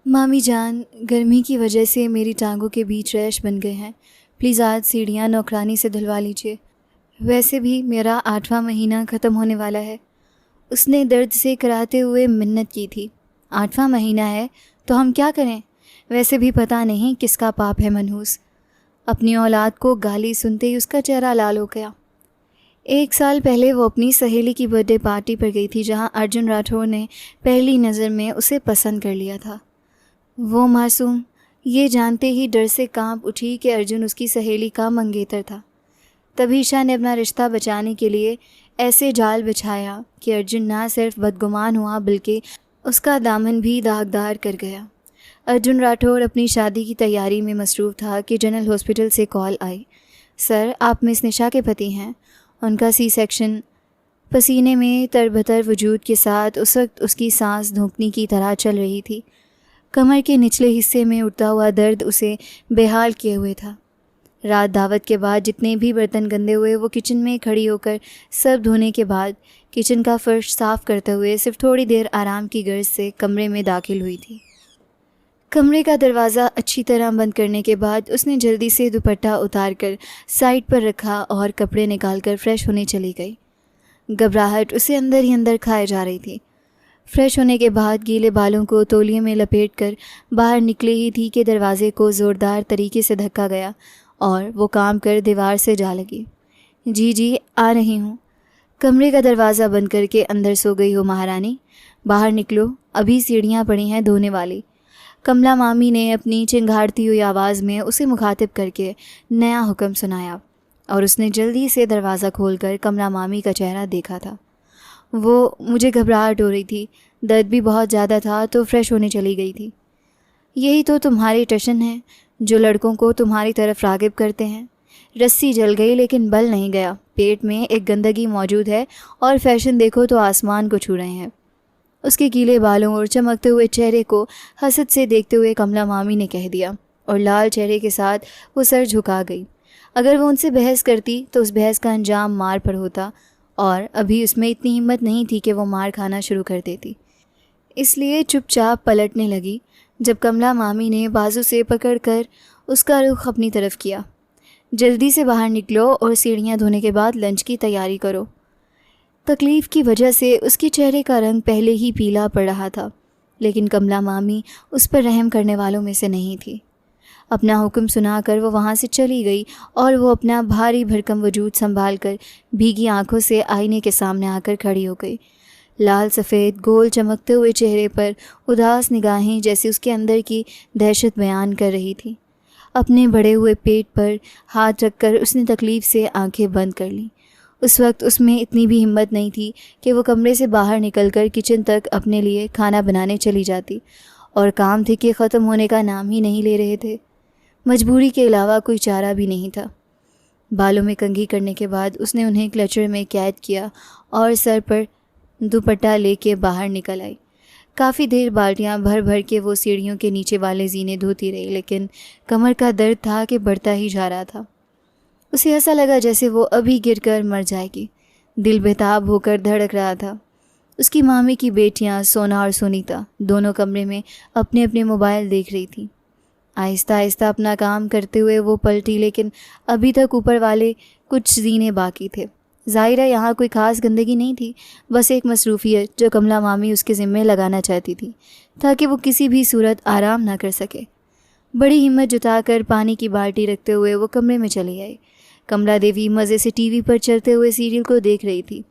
मामी जान, गर्मी की वजह से मेरी टांगों के बीच रैश बन गए हैं। प्लीज़ आज सीढ़ियाँ नौकरानी से धुलवा लीजिए। वैसे भी मेरा 8वां महीना ख़त्म होने वाला है। उसने दर्द से कराते हुए मिन्नत की थी। 8वां महीना है तो हम क्या करें? वैसे भी पता नहीं किसका पाप है मनहूस। अपनी औलाद को गाली सुनते ही उसका चेहरा लाल हो गया। 1 साल पहले वो अपनी सहेली की बर्थडे पार्टी पर गई थी, जहाँ अर्जुन राठौर ने पहली नज़र में उसे पसंद कर लिया था। वो मासूम ये जानते ही डर से कांप उठी कि अर्जुन उसकी सहेली का मंगेतर था। तभी ईशा ने अपना रिश्ता बचाने के लिए ऐसे जाल बिछाया कि अर्जुन ना सिर्फ बदगुमान हुआ बल्कि उसका दामन भी दागदार कर गया। अर्जुन राठौर अपनी शादी की तैयारी में मसरूफ़ था कि जनरल हॉस्पिटल से कॉल आई। सर, आप मिस निशा के पति हैं। उनका सी सेक्शन। पसीने में तरबतर वजूद के साथ उस वक्त उसकी सांस धोंकनी की तरह चल रही थी। कमर के निचले हिस्से में उठता हुआ दर्द उसे बेहाल किए हुए था। रात दावत के बाद जितने भी बर्तन गंदे हुए, वो किचन में खड़ी होकर सब धोने के बाद किचन का फर्श साफ़ करते हुए सिर्फ थोड़ी देर आराम की गर्ज से कमरे में दाखिल हुई थी। कमरे का दरवाज़ा अच्छी तरह बंद करने के बाद उसने जल्दी से दुपट्टा उतारकर साइड पर रखा और कपड़े निकालकर फ्रेश होने चली गई। घबराहट उसे अंदर ही अंदर खाए जा रही थी। फ्रेश होने के बाद गीले बालों को तौलिए में लपेटकर बाहर निकली ही थी कि दरवाजे को ज़ोरदार तरीके से धक्का गया और वो काम कर दीवार से जा लगी। जी जी, आ रही हूँ। कमरे का दरवाज़ा बंद करके अंदर सो गई हो महारानी? बाहर निकलो, अभी सीढ़ियाँ पड़ी हैं धोने वाली। कमला मामी ने अपनी चिंगाड़ती हुई आवाज़ में उसे मुखातिब करके नया हुक्म सुनाया और उसने जल्दी से दरवाज़ा खोलकर कमला मामी का चेहरा देखा था। मुझे घबराहट हो रही थी, दर्द भी बहुत ज़्यादा था तो फ्रेश होने चली गई थी। यही तो तुम्हारी टशन है जो लड़कों को तुम्हारी तरफ रागिब करते हैं। रस्सी जल गई लेकिन बल नहीं गया। पेट में एक गंदगी मौजूद है और फैशन देखो तो आसमान को छू रहे हैं। उसके गीले बालों और चमकते हुए चेहरे को हसद से देखते हुए कमला मामी ने कह दिया और लाल चेहरे के साथ वो सर झुका गई। अगर वो उनसे बहस करती तो उस बहस का अंजाम मार पर होता और अभी उसमें इतनी हिम्मत नहीं थी कि वो मार खाना शुरू कर देती। इसलिए चुपचाप पलटने लगी जब कमला मामी ने बाजू से पकड़कर उसका रुख अपनी तरफ किया। जल्दी से बाहर निकलो और सीढ़ियाँ धोने के बाद लंच की तैयारी करो। तकलीफ़ की वजह से उसके चेहरे का रंग पहले ही पीला पड़ रहा था, लेकिन कमला मामी उस पर रहम करने वालों में से नहीं थी। अपना हुक्म सुनाकर वो वहाँ से चली गई और वो अपना भारी भरकम वजूद संभाल कर भीगी आंखों से आईने के सामने आकर खड़ी हो गई। लाल सफ़ेद गोल चमकते हुए चेहरे पर उदास निगाहें जैसे उसके अंदर की दहशत बयान कर रही थी। अपने बढ़े हुए पेट पर हाथ रखकर उसने तकलीफ़ से आंखें बंद कर लीं। उस वक्त उसमें इतनी भी हिम्मत नहीं थी कि वो कमरे से बाहर निकलकर किचन तक अपने लिए खाना बनाने चली जाती, और काम थे कि ख़त्म होने का नाम ही नहीं ले रहे थे। मजबूरी के अलावा कोई चारा भी नहीं था। बालों में कंघी करने के बाद उसने उन्हें क्लचर में कैद किया और सर पर दुपट्टा लेके बाहर निकल आई। काफ़ी देर बाल्टियाँ भर भर के वो सीढ़ियों के नीचे वाले जीने धोती रही, लेकिन कमर का दर्द था कि बढ़ता ही जा रहा था। उसे ऐसा लगा जैसे वो अभी गिरकर मर जाएगी। दिल बेताब होकर धड़क रहा था। उसकी मामी की बेटियां सोना और सुनीता दोनों कमरे में अपने अपने मोबाइल देख रही थीं। आहिस्ता आहिस्ता अपना काम करते हुए वो पलटी, लेकिन अभी तक ऊपर वाले कुछ जीने बाकी थे। ज़ाहिर है यहाँ कोई ख़ास गंदगी नहीं थी, बस एक मसरूफ़ियत जो कमला मामी उसके ज़िम्मे लगाना चाहती थी ताकि वो किसी भी सूरत आराम ना कर सके। बड़ी हिम्मत जुटाकर पानी की बाल्टी रखते हुए वो कमरे में चली आई। कमला देवी मज़े से टीवी पर चलते हुए सीरियल को देख रही थी।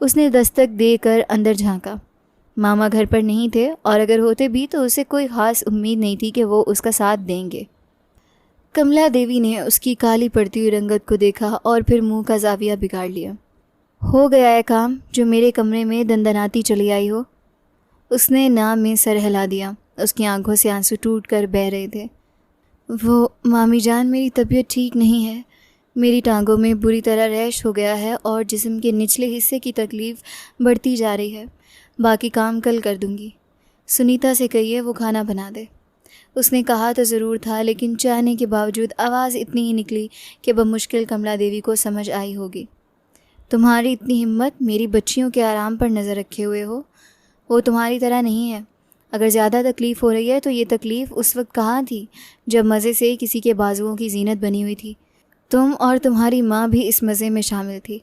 उसने दस्तक देकर अंदर झांका। मामा घर पर नहीं थे और अगर होते भी तो उसे कोई ख़ास उम्मीद नहीं थी कि वो उसका साथ देंगे। कमला देवी ने उसकी काली पड़ती हुई रंगत को देखा और फिर मुंह का जाविया बिगाड़ लिया। हो गया है काम जो मेरे कमरे में दंदनाती चली आई हो। उसने नाम में सर हिला दिया। उसकी आंखों से आंसू टूट कर बह रहे थे। वो मामी जान, मेरी तबीयत ठीक नहीं है। मेरी टांगों में बुरी तरह रैश हो गया है और जिस्म के निचले हिस्से की तकलीफ़ बढ़ती जा रही है। बाकी काम कल कर दूंगी। सुनीता से कहिए वो खाना बना दे। उसने कहा तो ज़रूर था, लेकिन चाहने के बावजूद आवाज़ इतनी ही निकली कि बमुश्किल कमला देवी को समझ आई होगी। तुम्हारी इतनी हिम्मत, मेरी बच्चियों के आराम पर नज़र रखे हुए हो। वो तुम्हारी तरह नहीं है। अगर ज़्यादा तकलीफ़ हो रही है तो ये तकलीफ़ उस वक्त कहाँ थी जब मज़े से किसी के बाजुओं की जीनत बनी हुई थी। तुम और तुम्हारी माँ भी इस मज़े में शामिल थी।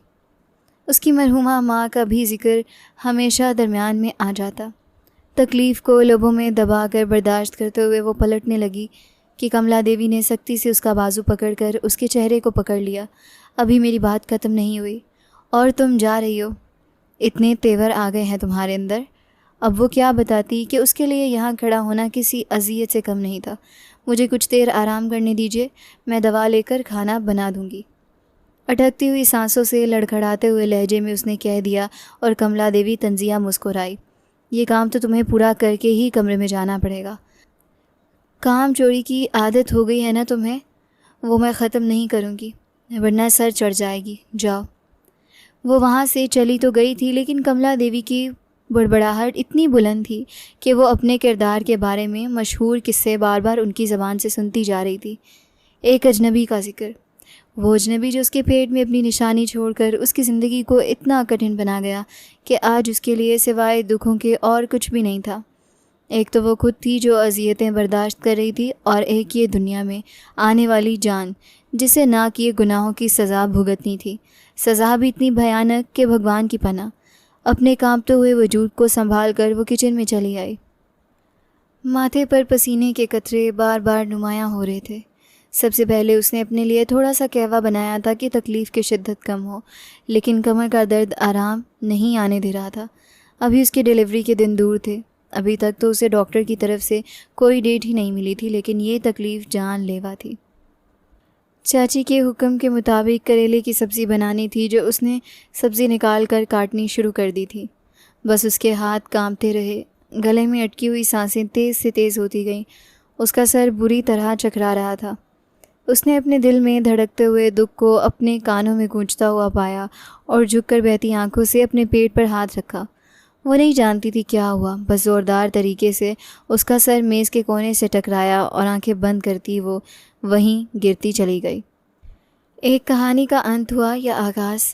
उसकी मरहुमा माँ का भी जिक्र हमेशा दरमियान में आ जाता। तकलीफ़ को लबों में दबाकर बर्दाश्त करते हुए वो पलटने लगी कि कमला देवी ने सख्ती से उसका बाजू पकड़कर उसके चेहरे को पकड़ लिया। अभी मेरी बात ख़त्म नहीं हुई और तुम जा रही हो। इतने तेवर आ गए हैं तुम्हारे अंदर। अब वो क्या बताती कि उसके लिए यहाँ खड़ा होना किसी अज़ियत से कम नहीं था। मुझे कुछ देर आराम करने दीजिए, मैं दवा लेकर खाना बना दूँगी। अटकती हुई सांसों से लड़खड़ाते हुए लहजे में उसने कह दिया और कमला देवी तंजिया मुस्कुराई। ये काम तो तुम्हें पूरा करके ही कमरे में जाना पड़ेगा। काम चोरी की आदत हो गई है ना तुम्हें, वो मैं ख़त्म नहीं करूँगी वरना सर चढ़ जाएगी। जाओ। वो वहाँ से चली तो गई थी, लेकिन कमला देवी की बड़बड़ाहट इतनी बुलंद थी कि वो अपने किरदार के बारे में मशहूर किस्से बार बार उनकी ज़बान से सुनती जा रही थी। एक अजनबी का जिक्र, वो अजनबी जो उसके पेट में अपनी निशानी छोड़कर उसकी ज़िंदगी को इतना कठिन बना गया कि आज उसके लिए सिवाय दुखों के और कुछ भी नहीं था। एक तो वो खुद थी जो अज़ियतें बर्दाश्त कर रही थी, और एक ये दुनिया में आने वाली जान जिसे ना किए गुनाहों की सज़ा भुगतनी थी। सज़ा भी इतनी भयानक कि भगवान की पनाह। अपने कांपते हुए वजूद को संभाल कर वो किचन में चली आई। माथे पर पसीने के कतरे बार बार नुमायाँ हो रहे थे। सबसे पहले उसने अपने लिए थोड़ा सा कहवा बनाया था कि तकलीफ़ की शिद्दत कम हो, लेकिन कमर का दर्द आराम नहीं आने दे रहा था। अभी उसकी डिलीवरी के दिन दूर थे। अभी तक तो उसे डॉक्टर की तरफ से कोई डेट ही नहीं मिली थी, लेकिन ये तकलीफ़ जानलेवा थी। चाची के हुक्म के मुताबिक करेले की सब्ज़ी बनानी थी, जो उसने सब्ज़ी निकाल कर काटनी शुरू कर दी थी। बस उसके हाथ कांपते रहे, गले में अटकी हुई सांसें तेज़ से तेज़ होती गईं। उसका सर बुरी तरह चकरा रहा था। उसने अपने दिल में धड़कते हुए दुख को अपने कानों में गूंजता हुआ पाया और झुककर बहती आंखों से अपने पेट पर हाथ रखा। वो नहीं जानती थी क्या हुआ, बस ज़ोरदार तरीके से उसका सर मेज़ के कोने से टकराया और आंखें बंद करती वो वहीं गिरती चली गई। एक कहानी का अंत हुआ या आगाज़,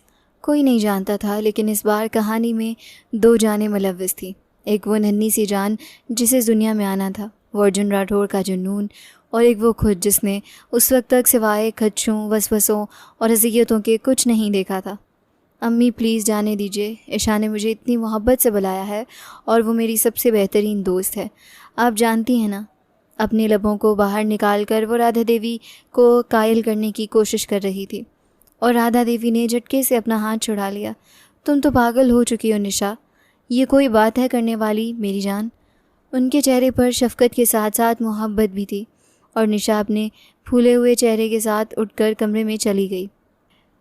कोई नहीं जानता था, लेकिन इस बार कहानी में दो जानें मुलव्वस थी। एक वो नन्ही सी जान जिसे दुनिया में आना था, वो अर्जुन राठौड़ का जुनून, और एक वो खुद जिसने उस वक्त तक सिवाय खदशों, वसवसों और अज़ियतों के कुछ नहीं देखा था। अम्मी प्लीज़ जाने दीजिए, ईशा ने मुझे इतनी मोहब्बत से बुलाया है और वो मेरी सबसे बेहतरीन दोस्त है, आप जानती हैं ना। अपने लबों को बाहर निकाल कर वो राधा देवी को कायल करने की कोशिश कर रही थी, और राधा देवी ने झटके से अपना हाथ छुड़ा लिया। तुम तो पागल हो चुकी हो निशा, ये कोई बात है करने वाली मेरी जान। उनके चेहरे पर शफ़क़त के साथ साथ मोहब्बत भी थी, और निशा अपने फूले हुए चेहरे के साथ उठकर कमरे में चली गई।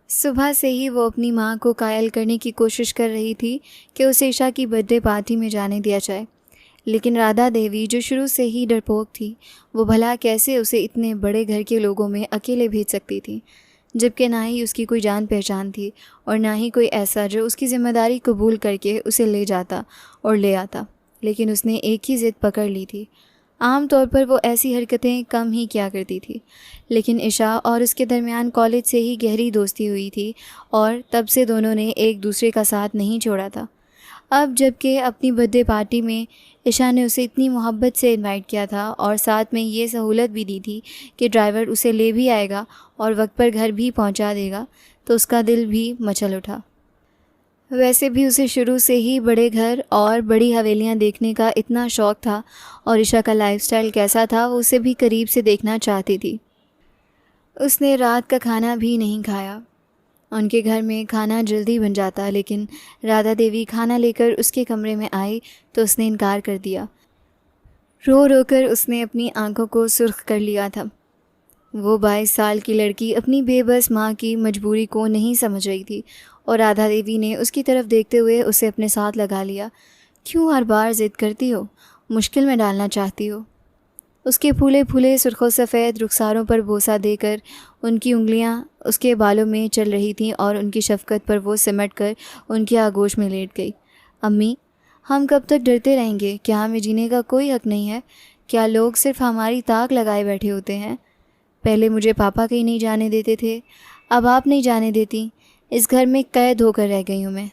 सुबह से ही वो अपनी माँ को कायल करने की कोशिश कर रही थी कि उसे ईशा की बर्थडे पार्टी में जाने दिया जाए, लेकिन राधा देवी जो शुरू से ही डरपोक थी, वो भला कैसे उसे इतने बड़े घर के लोगों में अकेले भेज सकती थी, जबकि ना ही उसकी कोई जान पहचान थी और ना ही कोई ऐसा जो उसकी ज़िम्मेदारी कबूल करके उसे ले जाता और ले आता। लेकिन उसने एक ही ज़िद पकड़ ली थी। आम तौर पर वो ऐसी हरकतें कम ही किया करती थी, लेकिन ईशा और उसके दरमियान कॉलेज से ही गहरी दोस्ती हुई थी और तब से दोनों ने एक दूसरे का साथ नहीं छोड़ा था। अब जबकि अपनी बर्थडे पार्टी में ईशा ने उसे इतनी मोहब्बत से इनवाइट किया था और साथ में ये सहूलत भी दी थी कि ड्राइवर उसे ले भी आएगा और वक्त पर घर भी पहुंचा देगा, तो उसका दिल भी मचल उठा। वैसे भी उसे शुरू से ही बड़े घर और बड़ी हवेलियां देखने का इतना शौक़ था, और ईशा का लाइफस्टाइल कैसा था वो उसे भी करीब से देखना चाहती थी। उसने रात का खाना भी नहीं खाया। उनके घर में खाना जल्दी बन जाता, लेकिन राधा देवी खाना लेकर उसके कमरे में आई तो उसने इनकार कर दिया। रो रो कर उसने अपनी आंखों को सुर्ख कर लिया था। वो 22 साल की लड़की अपनी बेबस माँ की मजबूरी को नहीं समझ रही थी, और राधा देवी ने उसकी तरफ देखते हुए उसे अपने साथ लगा लिया। क्यों हर बार ज़िद करती हो, मुश्किल में डालना चाहती हो। उसके फूले फूले सुर्खों सफ़ेद रुखसारों पर बोसा देकर उनकी उंगलियां उसके बालों में चल रही थीं, और उनकी शफ़क़त पर वो सिमट कर उनकी आगोश में लेट गई। अम्मी, हम कब तक डरते रहेंगे? क्या हमें जीने का कोई हक़ नहीं है? क्या लोग सिर्फ हमारी ताक लगाए बैठे होते हैं? पहले मुझे पापा कहीं नहीं जाने देते थे, अब आप नहीं जाने देती। इस घर में कैद होकर रह गई हूँ मैं।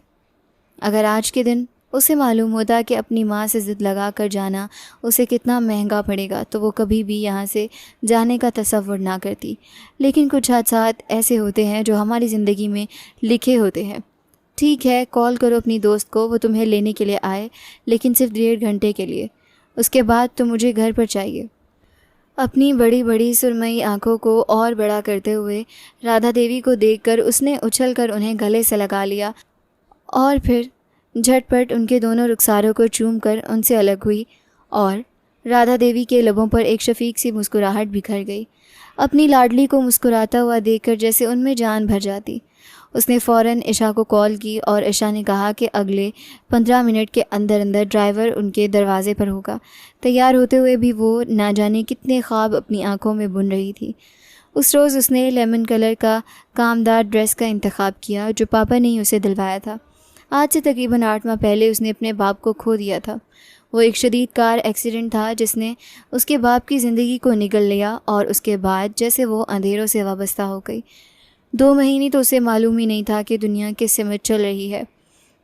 अगर आज के दिन उसे मालूम होता कि अपनी माँ से ज़िद लगा कर जाना उसे कितना महंगा पड़ेगा, तो वो कभी भी यहाँ से जाने का तसव्वुर ना करती। लेकिन कुछ हादसात ऐसे होते हैं जो हमारी ज़िंदगी में लिखे होते हैं। ठीक है, कॉल करो अपनी दोस्त को, वो तुम्हें लेने के लिए आए, लेकिन सिर्फ 1.5 घंटे के लिए। उसके बाद तो मुझे घर पर चाहिए। अपनी बड़ी बड़ी सुरमई आंखों को और बड़ा करते हुए राधा देवी को देखकर उसने उछलकर उन्हें गले से लगा लिया और फिर झटपट उनके दोनों रुखसारों को चूमकर उनसे अलग हुई और राधा देवी के लबों पर एक शफीक सी मुस्कुराहट बिखर गई। अपनी लाडली को मुस्कुराता हुआ देखकर जैसे उनमें जान भर जाती। उसने फ़ौरन ईशा को कॉल की और ईशा ने कहा कि अगले 15 मिनट के अंदर अंदर ड्राइवर उनके दरवाजे पर होगा। तैयार होते हुए भी वो ना जाने कितने ख्वाब अपनी आंखों में बुन रही थी। उस रोज़ उसने लेमन कलर का कामदार ड्रेस का इंतखाब किया जो पापा ने ही उसे दिलवाया था। आज से तकरीबन 8 माह पहले उसने अपने बाप को खो दिया था। वो एक शदीद कार एक्सीडेंट था जिसने उसके बाप की ज़िंदगी को निगल लिया और उसके बाद जैसे वो अंधेरों से वाबस्ता हो गई। 2 महीने तो उसे मालूम ही नहीं था कि दुनिया किस सिमत चल रही है।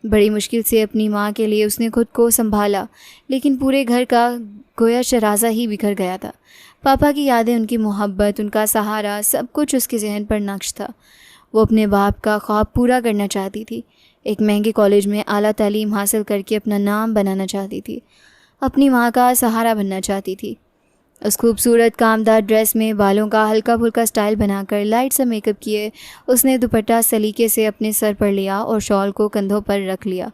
बड़ी मुश्किल से अपनी माँ के लिए उसने खुद को संभाला, लेकिन पूरे घर का गोया शराजा ही बिखर गया था। पापा की यादें, उनकी मोहब्बत, उनका सहारा, सब कुछ उसके जहन पर नक्श था। वो अपने बाप का ख्वाब पूरा करना चाहती थी। एक महंगे कॉलेज में आला तालीम हासिल करके अपना नाम बनाना चाहती थी। अपनी माँ का सहारा बनना चाहती थी। उस खूबसूरत कामदार ड्रेस में बालों का हल्का फुल्का स्टाइल बनाकर लाइट सा मेकअप किए उसने दुपट्टा सलीके से अपने सर पर लिया और शॉल को कंधों पर रख लिया।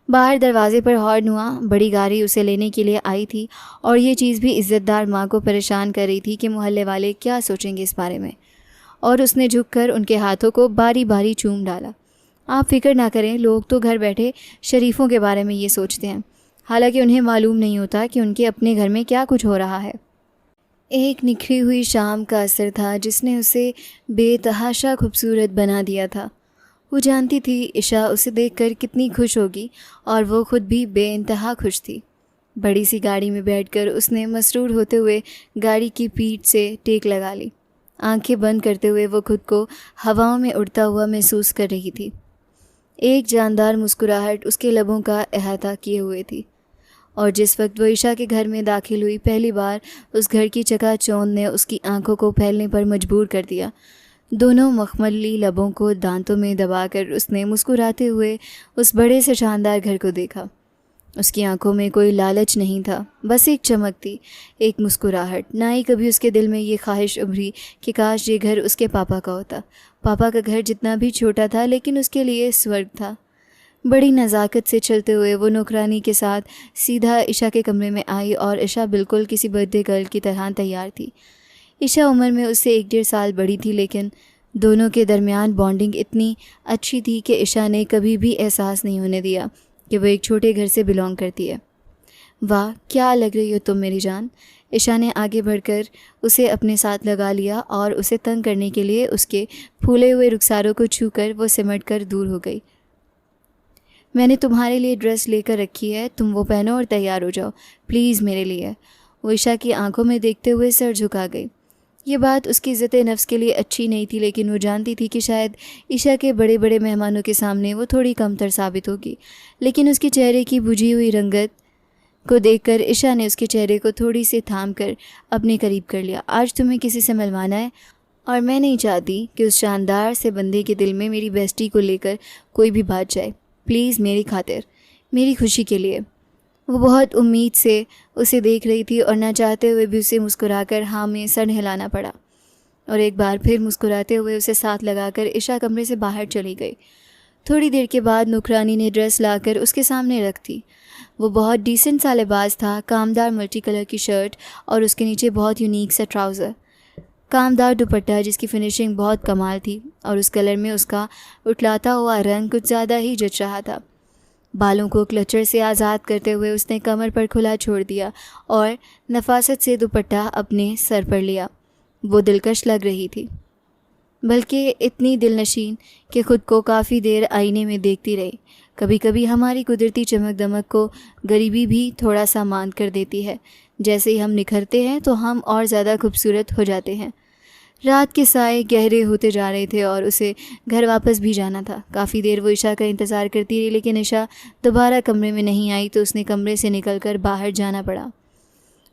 बाहर दरवाजे पर हॉर्न हुआ। बड़ी गाड़ी उसे लेने के लिए आई थी और ये चीज़ भी इज़्ज़तदार माँ को परेशान कर रही थी कि मोहल्ले वाले क्या सोचेंगे इस बारे में। और उसने झुककर उनके हाथों को बारी बारी चूम डाला। आप फिक्र ना करें, लोग तो घर बैठे शरीफों के बारे में ये सोचते हैं, हालांकि उन्हें मालूम नहीं होता कि उनके अपने घर में क्या कुछ हो रहा है। एक निखरी हुई शाम का असर था जिसने उसे बेतहाशा खूबसूरत बना दिया था। वो जानती थी ईशा उसे देखकर कितनी खुश होगी और वो खुद भी बेइंतहा खुश थी। बड़ी सी गाड़ी में बैठकर उसने मसरूर होते हुए गाड़ी की पीठ से टेक लगा ली। आंखें बंद करते हुए वो खुद को हवाओं में उड़ता हुआ महसूस कर रही थी। एक जानदार मुस्कुराहट उसके लबों का अहाता किए हुए थी और जिस वक्त वो ईशा के घर में दाखिल हुई, पहली बार उस घर की चकाचौंध ने उसकी आंखों को फैलने पर मजबूर कर दिया। दोनों मखमली लबों को दांतों में दबाकर उसने मुस्कुराते हुए उस बड़े से शानदार घर को देखा। उसकी आंखों में कोई लालच नहीं था, बस एक चमक थी, एक मुस्कुराहट। ना ही कभी उसके दिल में ये ख्वाहिश उभरी कि काश ये घर उसके पापा का होता। पापा का घर जितना भी छोटा था लेकिन उसके लिए स्वर्ग था। बड़ी नज़ाकत से चलते हुए वो नौकरानी के साथ सीधा ईशा के कमरे में आई और ईशा बिल्कुल किसी बर्थडे गर्ल की तरह तैयार थी। ईशा उम्र में उससे 1-1.5 साल बड़ी थी, लेकिन दोनों के दरमियान बॉन्डिंग इतनी अच्छी थी कि ईशा ने कभी भी एहसास नहीं होने दिया कि वो एक छोटे घर से बिलोंग करती है। वाह, क्या लग रही हो तुम मेरी जान। ईशा ने आगे बढ़कर उसे अपने साथ लगा लिया और उसे तंग करने के लिए उसके फूले हुए रुखसारों को छूकर वो सिमट कर दूर हो गई। मैंने तुम्हारे लिए ड्रेस लेकर रखी है, तुम वो पहनो और तैयार हो जाओ, प्लीज़ मेरे लिए। वो ईशा की आंखों में देखते हुए सर झुका गई। ये बात उसकी इज़्ज़त नफ्स के लिए अच्छी नहीं थी, लेकिन वो जानती थी कि शायद ईशा के बड़े बड़े मेहमानों के सामने वो थोड़ी कमतर साबित होगी। लेकिन उसके चेहरे की बुझी हुई रंगत को देखकर ईशा ने उसके चेहरे को थोड़ी सी थाम कर अपने करीब कर लिया। आज तुम्हें किसी से मिलवाना है और मैं नहीं चाहती कि उस शानदार से बंदे के दिल में मेरी बेस्टी को लेकर कोई भी बात जाए। प्लीज़ मेरी खातिर, मेरी खुशी के लिए। वो बहुत उम्मीद से उसे देख रही थी और ना चाहते हुए भी उसे मुस्कुराकर हाँ में सर हिलाना पड़ा और एक बार फिर मुस्कुराते हुए उसे साथ लगाकर ईशा कमरे से बाहर चली गई। थोड़ी देर के बाद नौकरानी ने ड्रेस लाकर उसके सामने रख दी। वो बहुत डिसेंट सा लिबास था, कामदार मल्टी कलर की शर्ट और उसके नीचे बहुत यूनिक सा ट्राउज़र, कामदार दुपट्टा जिसकी फिनिशिंग बहुत कमाल थी और उस कलर में उसका उठलाता हुआ रंग कुछ ज़्यादा ही जच रहा था। बालों को क्लचर से आज़ाद करते हुए उसने कमर पर खुला छोड़ दिया और नफासत से दुपट्टा अपने सर पर लिया। वो दिलकश लग रही थी, बल्कि इतनी दिलनशीन कि खुद को काफ़ी देर आईने में देखती रही। कभी कभी हमारी कुदरती चमक दमक को गरीबी भी थोड़ा सा मांद कर देती है। जैसे ही हम निखरते हैं तो हम और ज़्यादा खूबसूरत हो जाते हैं। रात के साए गहरे होते जा रहे थे और उसे घर वापस भी जाना था। काफ़ी देर वो ईशा का इंतज़ार करती रही, लेकिन ईशा दोबारा कमरे में नहीं आई तो उसने कमरे से निकलकर बाहर जाना पड़ा।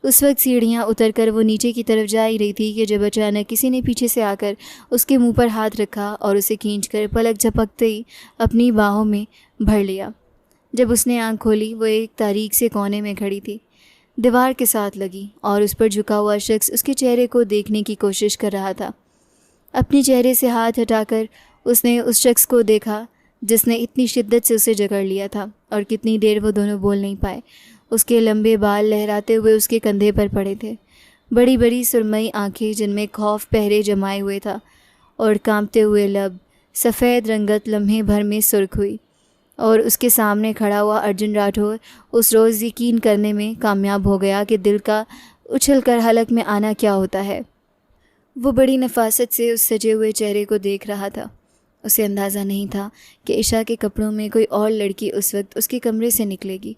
उस वक्त सीढ़ियाँ उतरकर वो नीचे की तरफ जा ही रही थी कि जब अचानक किसी ने पीछे से आकर उसके मुंह पर हाथ रखा और उसे खींचकर पलक झपकते ही अपनी बाहों में भर लिया। जब उसने आंख खोली, वो एक तारीक से कोने में खड़ी थी, दीवार के साथ लगी, और उस पर झुका हुआ शख्स उसके चेहरे को देखने की कोशिश कर रहा था। अपने चेहरे से हाथ हटाकर उसने उस शख्स को देखा जिसने इतनी शिद्दत से उसे जकड़ लिया था, और कितनी देर वो दोनों बोल नहीं पाए। उसके लंबे बाल लहराते हुए उसके कंधे पर पड़े थे, बड़ी बड़ी सुरमई आंखें जिनमें खौफ पहरे जमाए हुए था, और कांपते हुए लब, सफ़ेद रंगत लम्हे भर में सुर्ख हुई। और उसके सामने खड़ा हुआ अर्जुन राठौर उस रोज़ यकीन करने में कामयाब हो गया कि दिल का उछल कर हलक में आना क्या होता है। वो बड़ी नफासत से उस सजे हुए चेहरे को देख रहा था। उसे अंदाज़ा नहीं था कि ईशा के कपड़ों में कोई और लड़की उस वक्त उसके कमरे से निकलेगी।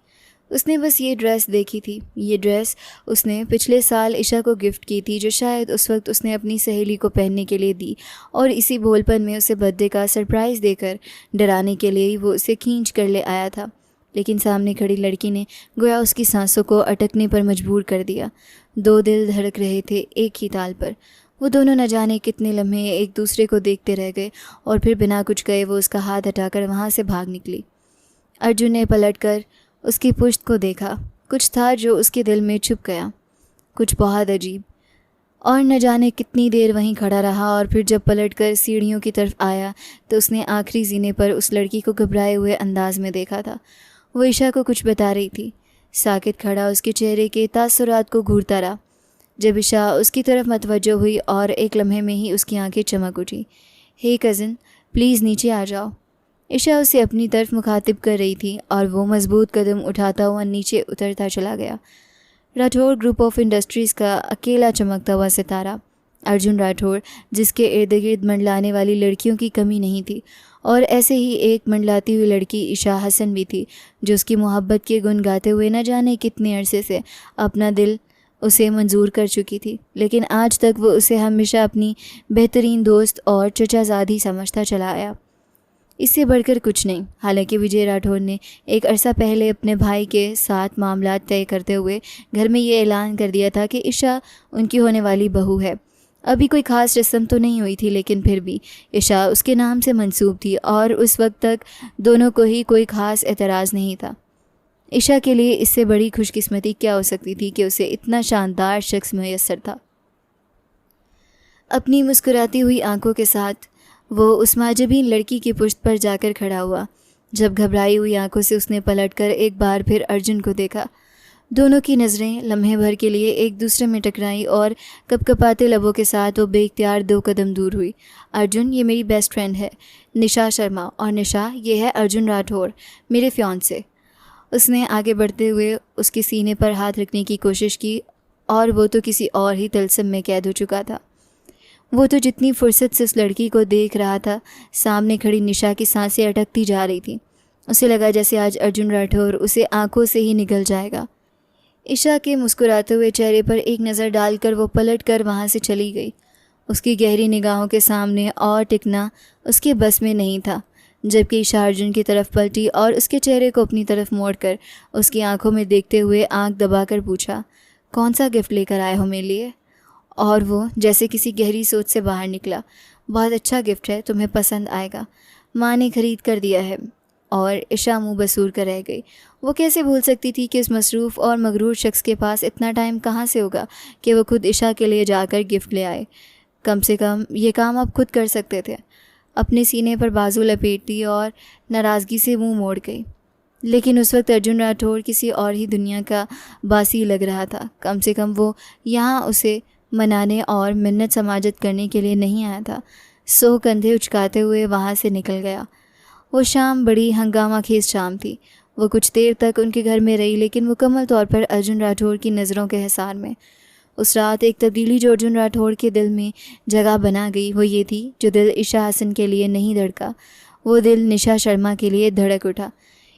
उसने बस ये ड्रेस देखी थी। ये ड्रेस उसने पिछले साल ईशा को गिफ्ट की थी, जो शायद उस वक्त उसने अपनी सहेली को पहनने के लिए दी, और इसी भोलपन में उसे बर्थडे का सरप्राइज़ देकर डराने के लिए ही वो उसे खींच कर ले आया था। लेकिन सामने खड़ी लड़की ने गोया उसकी सांसों को अटकने पर मजबूर कर दिया। दो दिल धड़क रहे थे एक ही ताल पर। वो दोनों न जाने कितने लम्हे एक दूसरे को देखते रह गए, और फिर बिना कुछ कहे वो उसका हाथ हटाकर वहाँ से भाग निकली। अर्जुन ने पलटकर उसकी पुश्त को देखा। कुछ था जो उसके दिल में छुप गया, कुछ बहुत अजीब, और न जाने कितनी देर वहीं खड़ा रहा। और फिर जब पलटकर सीढ़ियों की तरफ आया तो उसने आखिरी जीने पर उस लड़की को घबराए हुए अंदाज में देखा था। वो ईशा को कुछ बता रही थी। साकित खड़ा उसके चेहरे के तासुरात को घूरता रहा। जब ईशा उसकी तरफ मतवज्जो हुई और एक लम्हे में ही उसकी आंखें चमक उठी। हे कज़न, प्लीज़ नीचे आ जाओ। ईशा उसे अपनी तरफ मुखातिब कर रही थी, और वो मजबूत कदम उठाता हुआ नीचे उतरता चला गया। राठौर ग्रुप ऑफ इंडस्ट्रीज़ का अकेला चमकता हुआ सितारा अर्जुन राठौर, जिसके इर्द गिर्द मंडलाने वाली लड़कियों की कमी नहीं थी, और ऐसे ही एक मंडलाती हुई लड़की ईशा हसन भी थी, जो उसकी मोहब्बत के गुन गाते हुए न जाने कितने अरसे से अपना दिल उसे मंजूर कर चुकी थी। लेकिन आज तक वो उसे हमेशा अपनी बेहतरीन दोस्त और चचाज़ादी समझता चला आया, इससे बढ़कर कुछ नहीं। हालांकि विजय राठौर ने एक अरसा पहले अपने भाई के साथ मामला तय करते हुए घर में ये ऐलान कर दिया था कि ईशा उनकी होने वाली बहू है। अभी कोई ख़ास रस्म तो नहीं हुई थी, लेकिन फिर भी ईशा उसके नाम से मंसूब थी, और उस वक्त तक दोनों को ही कोई ख़ास एतराज़ नहीं था। ईशा के लिए इससे बड़ी खुशकिस्मती क्या हो सकती थी कि उसे इतना शानदार शख्स मुयस्सर था। अपनी मुस्कुराती हुई आंखों के साथ वो उस माजबीन लड़की की पुश्त पर जाकर खड़ा हुआ। जब घबराई हुई आंखों से उसने पलटकर एक बार फिर अर्जुन को देखा। दोनों की नज़रें लम्हे भर के लिए एक दूसरे में टकराई, और कपकपाते लबों के साथ वो बेइख्तियार 2 कदम दूर हुई। अर्जुन, ये मेरी बेस्ट फ्रेंड है, निशा शर्मा, और निशा, ये है अर्जुन राठौर, मेरे फियांसे। उसने आगे बढ़ते हुए उसके सीने पर हाथ रखने की कोशिश की, और वो तो किसी और ही तलस्म में कैद हो चुका था। वो तो जितनी फुर्सत से उस लड़की को देख रहा था, सामने खड़ी निशा की सांसें अटकती जा रही थी। उसे लगा जैसे आज अर्जुन राठौर उसे आंखों से ही निगल जाएगा। ईशा के मुस्कुराते हुए चेहरे पर एक नज़र डालकर वो पलट कर वहाँ से चली गई। उसकी गहरी निगाहों के सामने और टिकना उसके बस में नहीं था। जबकि ईशा अर्जुन की तरफ पलटी और उसके चेहरे को अपनी तरफ मोड़कर उसकी आंखों में देखते हुए आंख दबाकर पूछा, कौन सा गिफ्ट लेकर आए हो मेरे लिए? और वो जैसे किसी गहरी सोच से बाहर निकला, बहुत अच्छा गिफ्ट है, तुम्हें पसंद आएगा, माँ ने ख़रीद कर दिया है। और ईशा मुँह बसूर कर रह गई। वो कैसे भूल सकती थी कि उस मसरूफ़ और मगरूर शख्स के पास इतना टाइम कहाँ से होगा कि वो खुद ईशा के लिए जाकर गिफ्ट ले आए। कम से कम ये काम अब खुद कर सकते थे। अपने सीने पर बाजू लपेट दी और नाराज़गी से मुंह मोड़ गई। लेकिन उस वक्त अर्जुन राठौर किसी और ही दुनिया का बासी लग रहा था। कम से कम वो यहाँ उसे मनाने और मिन्नत समाजत करने के लिए नहीं आया था। सो कंधे उचकाते हुए वहाँ से निकल गया। वो शाम बड़ी हंगामा खेज शाम थी। वो कुछ देर तक उनके घर में रही, लेकिन मुकम्मल तौर पर अर्जुन राठौर की नज़रों के हिसार में। उस रात एक तब्दीली जो अर्जुन राठौर के दिल में जगह बना गई, वो ये थी, जो दिल ईशा हसन के लिए नहीं धड़का, वो दिल निशा शर्मा के लिए धड़क उठा,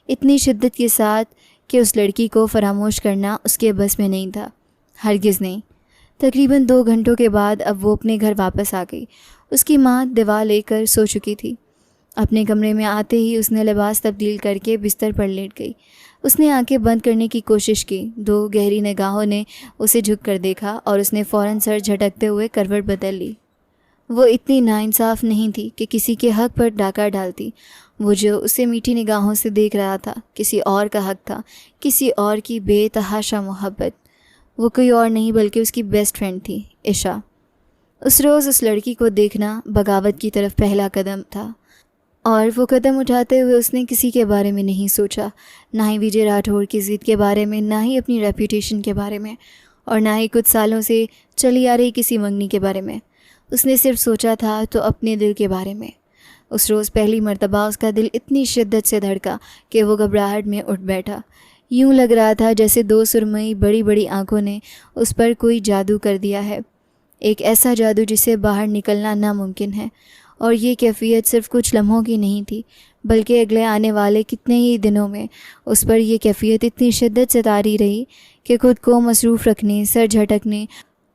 इतनी शिद्दत के साथ कि उस लड़की को फरामोश करना उसके बस में नहीं था, हरगिज़ नहीं। तकरीबन 2 घंटों के बाद अब वो अपने घर वापस आ गई। उसकी माँ दवा लेकर सो चुकी थी। अपने कमरे में आते ही उसने लिबास तब्दील करके बिस्तर पर लेट गई। उसने आंखें बंद करने की कोशिश की। 2 गहरी निगाहों ने उसे झुक कर देखा और उसने फ़ौरन सर झटकते हुए करवट बदल ली। वो इतनी नाइंसाफ़ नहीं थी कि किसी के हक़ पर डाका डालती। वो जो उसे मीठी निगाहों से देख रहा था, किसी और का हक़ था, किसी और की बेतहाशा मोहब्बत। वो कोई और नहीं बल्कि उसकी बेस्ट फ्रेंड थी, इशा। उस रोज़ उस लड़की को देखना बगावत की तरफ पहला कदम था, और वो कदम उठाते हुए उसने किसी के बारे में नहीं सोचा, ना ही विजय राठौर की ज़िद के बारे में, ना ही अपनी रेपुटेशन के बारे में, और ना ही कुछ सालों से चली आ रही किसी मंगनी के बारे में। उसने सिर्फ सोचा था तो अपने दिल के बारे में। उस रोज़ पहली मर्तबा उसका दिल इतनी शिद्दत से धड़का कि वो घबराहट में उठ बैठा। यूँ लग रहा था जैसे 2 सुरमई बड़ी बड़ी आँखों ने उस पर कोई जादू कर दिया है, एक ऐसा जादू जिसे बाहर निकलना नामुमकिन है। और ये कैफियत सिर्फ कुछ लम्हों की नहीं थी, बल्कि अगले आने वाले कितने ही दिनों में उस पर यह कैफियत इतनी शिद्दत से तारी रही कि खुद को मसरूफ़ रखने, सर झटकने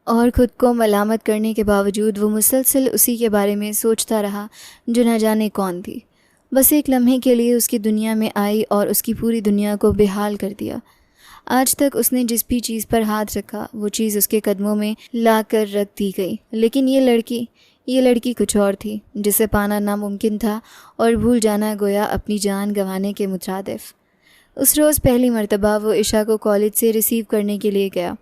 और ख़ुद को मलामत करने के बावजूद वो मुसलसल उसी के बारे में सोचता रहा जो न जाने कौन थी। बस एक लम्हे के लिए उसकी दुनिया में आई और उसकी पूरी दुनिया को बेहाल कर दिया। आज तक उसने जिस भी चीज़ पर हाथ रखा वो चीज़ उसके कदमों में ला कर रख दी गई, लेकिन ये लड़की कुछ और थी, जिसे पाना नामुमकिन था और भूल जाना गोया अपनी जान गंवाने के मुतरादिफ। उस रोज़ पहली मर्तबा वो इशा को कॉलेज से रिसीव करने के लिए गया,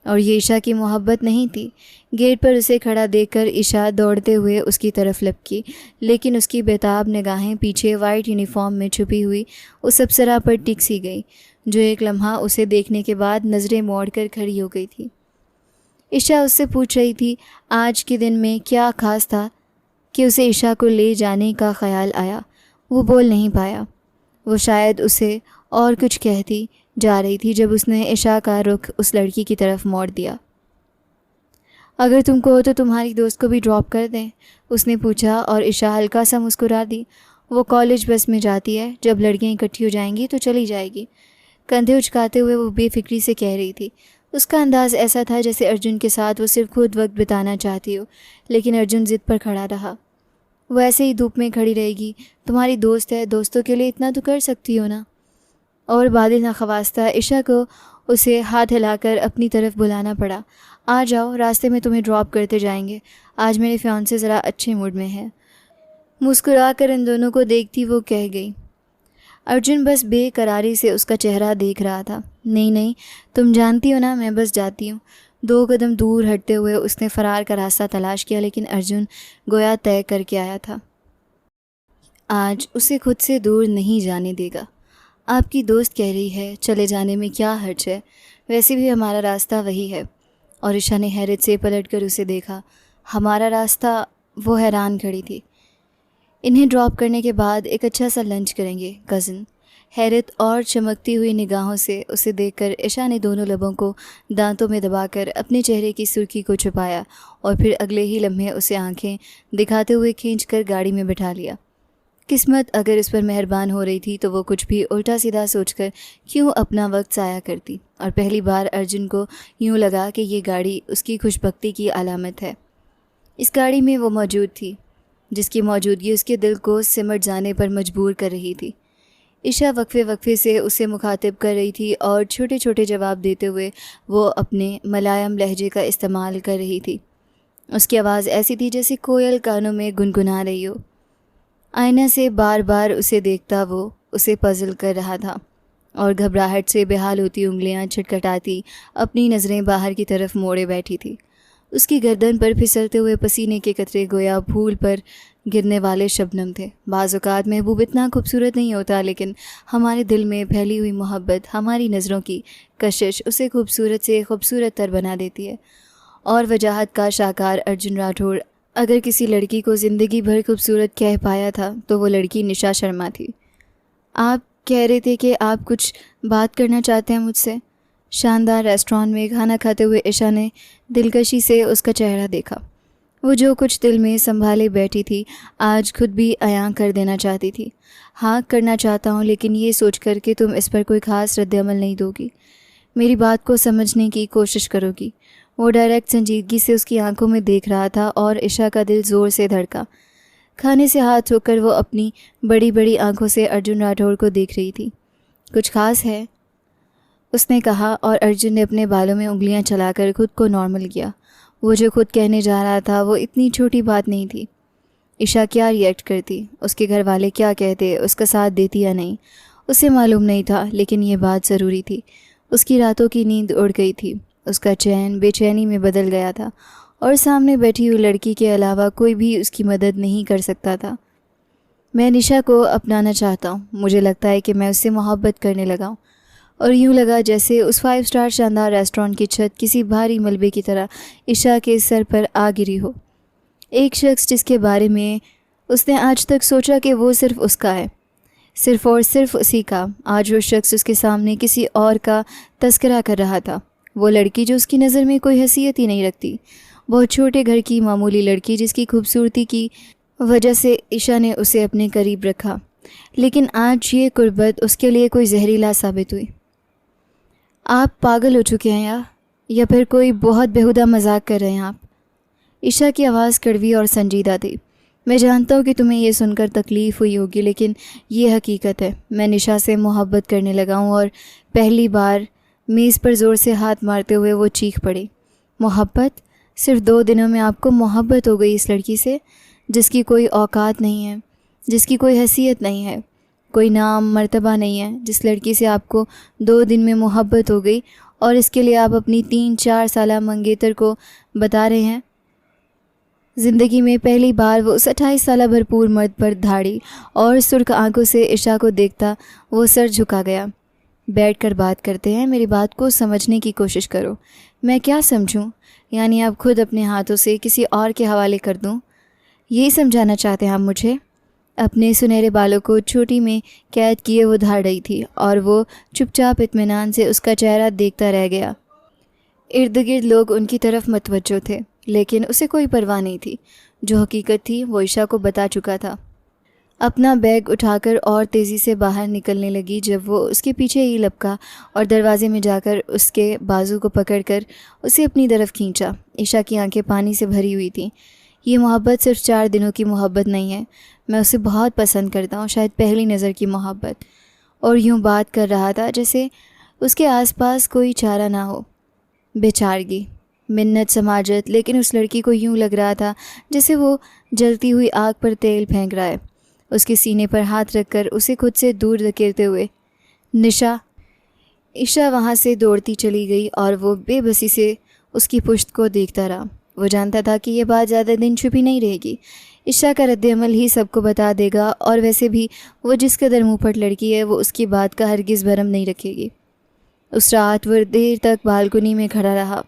और ये इशा की मोहब्बत नहीं थी। गेट पर उसे खड़ा देखकर इशा दौड़ते हुए उसकी तरफ लपकी, लेकिन उसकी बेताब निगाहें पीछे वाइट यूनिफॉर्म में छुपी हुई उस अप्सरा पर टिक सी गई, जो एक लम्हा उसे देखने के बाद नज़रें मोड़ कर खड़ी हो गई थी। इशा उससे पूछ रही थी आज के दिन में क्या ख़ास था कि उसे इशा को ले जाने का ख़याल आया। वो बोल नहीं पाया। वो शायद उसे और कुछ कहती जा रही थी जब उसने इशा का रुख उस लड़की की तरफ मोड़ दिया। अगर तुम कहो तो तुम्हारी दोस्त को भी ड्रॉप कर दें, उसने पूछा, और इशा हल्का सा मुस्कुरा दी। वो कॉलेज बस में जाती है, जब लड़कियां इकट्ठी हो जाएंगी तो चली जाएगी। कंधे उचकाते हुए वो बेफिक्री से कह रही थी। उसका अंदाज़ ऐसा था जैसे अर्जुन के साथ वो सिर्फ खुद वक्त बिताना चाहती हो, लेकिन अर्जुन ज़िद पर खड़ा रहा। वो ऐसे ही धूप में खड़ी रहेगी, तुम्हारी दोस्त है, दोस्तों के लिए इतना तो कर सकती हो ना। और बादिल नखवास्ता इशा को उसे हाथ हिलाकर अपनी तरफ बुलाना पड़ा। आ जाओ, रास्ते में तुम्हें ड्रॉप करते जाएंगे। आज मेरे फियांसे ज़रा अच्छे मूड में है। मुस्कुरा कर इन दोनों को देखती वो कह गई। अर्जुन बस बेकरारी से उसका चेहरा देख रहा था। नहीं, तुम जानती हो ना, मैं बस जाती हूँ। 2 कदम दूर हटते हुए उसने फ़रार का रास्ता तलाश किया, लेकिन अर्जुन गोया तय करके आया था। आज उसे खुद से दूर नहीं जाने देगा। आपकी दोस्त कह रही है, चले जाने में क्या हर्ज है, वैसे भी हमारा रास्ता वही है। और ईशा ने हैरत से पलटकर उसे देखा। हमारा रास्ता? वो हैरान खड़ी थी। इन्हें ड्रॉप करने के बाद एक अच्छा सा लंच करेंगे कज़न। हैरत और चमकती हुई निगाहों से उसे देखकर ईशा ने दोनों लबों को दांतों में दबाकर अपने चेहरे की सुर्खी को छुपाया, और फिर अगले ही लम्हे उसे आंखें दिखाते हुए खींचकर गाड़ी में बिठा लिया। किस्मत अगर इस पर मेहरबान हो रही थी तो वो कुछ भी उल्टा सीधा सोचकर क्यों अपना वक्त ज़ाया करती। और पहली बार अर्जुन को यूँ लगा कि ये गाड़ी उसकी खुशबख्ती की अलामत है। इस गाड़ी में वो मौजूद थी जिसकी मौजूदगी उसके दिल को सिमट जाने पर मजबूर कर रही थी। ईशा वक्फे से उसे मुखातिब कर रही थी और छोटे छोटे जवाब देते हुए वो अपने मलायम लहजे का इस्तेमाल कर रही थी। उसकी आवाज़ ऐसी थी जैसे कोयल कानों में गुनगुना रही हो। आईना से बार बार उसे देखता वो उसे पजल कर रहा था, और घबराहट से बेहाल होती उंगलियां छटखटाती अपनी नज़रें बाहर की तरफ मोड़े बैठी थी। उसकी गर्दन पर फिसलते हुए पसीने के कतरे गोया फूल पर गिरने वाले शबनम थे। बाज़ औक़ात महबूब इतना खूबसूरत नहीं होता, लेकिन हमारे दिल में फैली हुई मोहब्बत, हमारी नज़रों की कशिश उसे खूबसूरत से खूबसूरत तर बना देती है। और वजाहत का शाहकार अर्जुन राठौर अगर किसी लड़की को ज़िंदगी भर खूबसूरत कह पाया था तो वो लड़की निशा शर्मा थी। आप कह रहे थे कि आप कुछ बात करना चाहते हैं मुझसे। शानदार रेस्टोरेंट में खाना खाते हुए ईशा ने दिलकशी से उसका चेहरा देखा। वो जो कुछ दिल में संभाले बैठी थी आज खुद भी अयां कर देना चाहती थी। हाँ, करना चाहता हूँ, लेकिन ये सोच कर कि तुम इस पर कोई ख़ास रद्द-ए-अमल नहीं दोगी, मेरी बात को समझने की कोशिश करोगी। वो डायरेक्ट संजीदगी से उसकी आंखों में देख रहा था और ईशा का दिल ज़ोर से धड़का। खाने से हाथ धोकर वो अपनी बड़ी बड़ी आंखों से अर्जुन राठौड़ को देख रही थी। कुछ खास है? उसने कहा और अर्जुन ने अपने बालों में उंगलियां चलाकर खुद को नॉर्मल किया। वो जो खुद कहने जा रहा था वो इतनी छोटी बात नहीं थी। ईशा क्या रिएक्ट करती, उसके घर वाले क्या कहते, उसका साथ देती या नहीं, उसे मालूम नहीं था, लेकिन ये बात ज़रूरी थी। उसकी रातों की नींद उड़ गई थी, उसका चैन बेचैनी में बदल गया था और सामने बैठी हुई लड़की के अलावा कोई भी उसकी मदद नहीं कर सकता था। मैं निशा को अपनाना चाहता हूँ। मुझे लगता है कि मैं उससे मोहब्बत करने लगा हूँ। और यूँ लगा जैसे उस 5 स्टार शानदार रेस्टोरेंट की छत किसी भारी मलबे की तरह ईशा के सर पर आ गिरी हो। एक शख्स जिसके बारे में उसने आज तक सोचा कि वो सिर्फ उसका है, सिर्फ और सिर्फ उसी का, आज वो शख्स उसके सामने किसी और का तस्करा कर रहा था। वो लड़की जो उसकी नज़र में कोई हैसियत ही नहीं रखती, बहुत छोटे घर की मामूली लड़की जिसकी खूबसूरती की वजह से ईशा ने उसे अपने करीब रखा, लेकिन आज ये कुर्बत उसके लिए कोई जहरीला साबित हुई। आप पागल हो चुके हैं या फिर कोई बहुत बेहुदा मजाक कर रहे हैं आप? ईशा की आवाज़ कड़वी और संजीदा थी। मैं जानता हूँ कि तुम्हें ये सुनकर तकलीफ़ हुई होगी, लेकिन ये हकीकत है। मैं निशा से मोहब्बत करने लगा हूँ। और पहली बार मेज़ पर ज़ोर से हाथ मारते हुए वो चीख पड़ी। मोहब्बत? सिर्फ 2 दिनों में आपको मोहब्बत हो गई इस लड़की से, जिसकी कोई औकात नहीं है, जिसकी कोई हैसियत नहीं है, कोई नाम मर्तबा नहीं है, जिस लड़की से आपको 2 दिन में मोहब्बत हो गई और इसके लिए आप अपनी 3-4 साला मंगेतर को बता रहे हैं। ज़िंदगी में पहली बार वो उस 28 साला भरपूर मर्द पर धाड़ी और सुर्ख आंखों से ईशा को देखता वो सर झुका गया। बैठकर बात करते हैं, मेरी बात को समझने की कोशिश करो। मैं क्या समझूं? यानी आप खुद अपने हाथों से किसी और के हवाले कर दूं? यही समझाना चाहते हैं आप मुझे? अपने सुनहरे बालों को चोटी में कैद किए वो धाड़ रही थी और वो चुपचाप इत्मीनान से उसका चेहरा देखता रह गया। इर्द गिर्द लोग उनकी तरफ मतवज्जो थे, लेकिन उसे कोई परवाह नहीं थी। जो हकीकत थी वो ईशा को बता चुका था। अपना बैग उठाकर और तेज़ी से बाहर निकलने लगी जब वो उसके पीछे ही लपका और दरवाजे में जाकर उसके बाजू को पकड़कर उसे अपनी तरफ खींचा। ईशा की आंखें पानी से भरी हुई थीं। ये मोहब्बत सिर्फ 4 दिनों की मोहब्बत नहीं है। मैं उसे बहुत पसंद करता हूँ, शायद पहली नज़र की मोहब्बत। और यूँ बात कर रहा था जैसे उसके आसपास कोई चारा ना हो। बेचारगी, मिन्नत, समाजत, लेकिन उस लड़की को यूँ लग रहा था जैसे वो जलती हुई आग पर तेल फेंक रहा है। उसके सीने पर हाथ रखकर उसे खुद से दूर धकेलते हुए, निशा। ईशा वहाँ से दौड़ती चली गई और वो बेबसी से उसकी पुश्त को देखता रहा। वो जानता था कि यह बात ज़्यादा दिन छुपी नहीं रहेगी। ईशा का रद्द-ए-अमल ही सबको बता देगा और वैसे भी वो जिस कदर मुंहफट लड़की है वो उसकी बात का हरगिज़ भरम नहीं रखेगी। उस रात वो देर तक बालकनी में खड़ा रहा।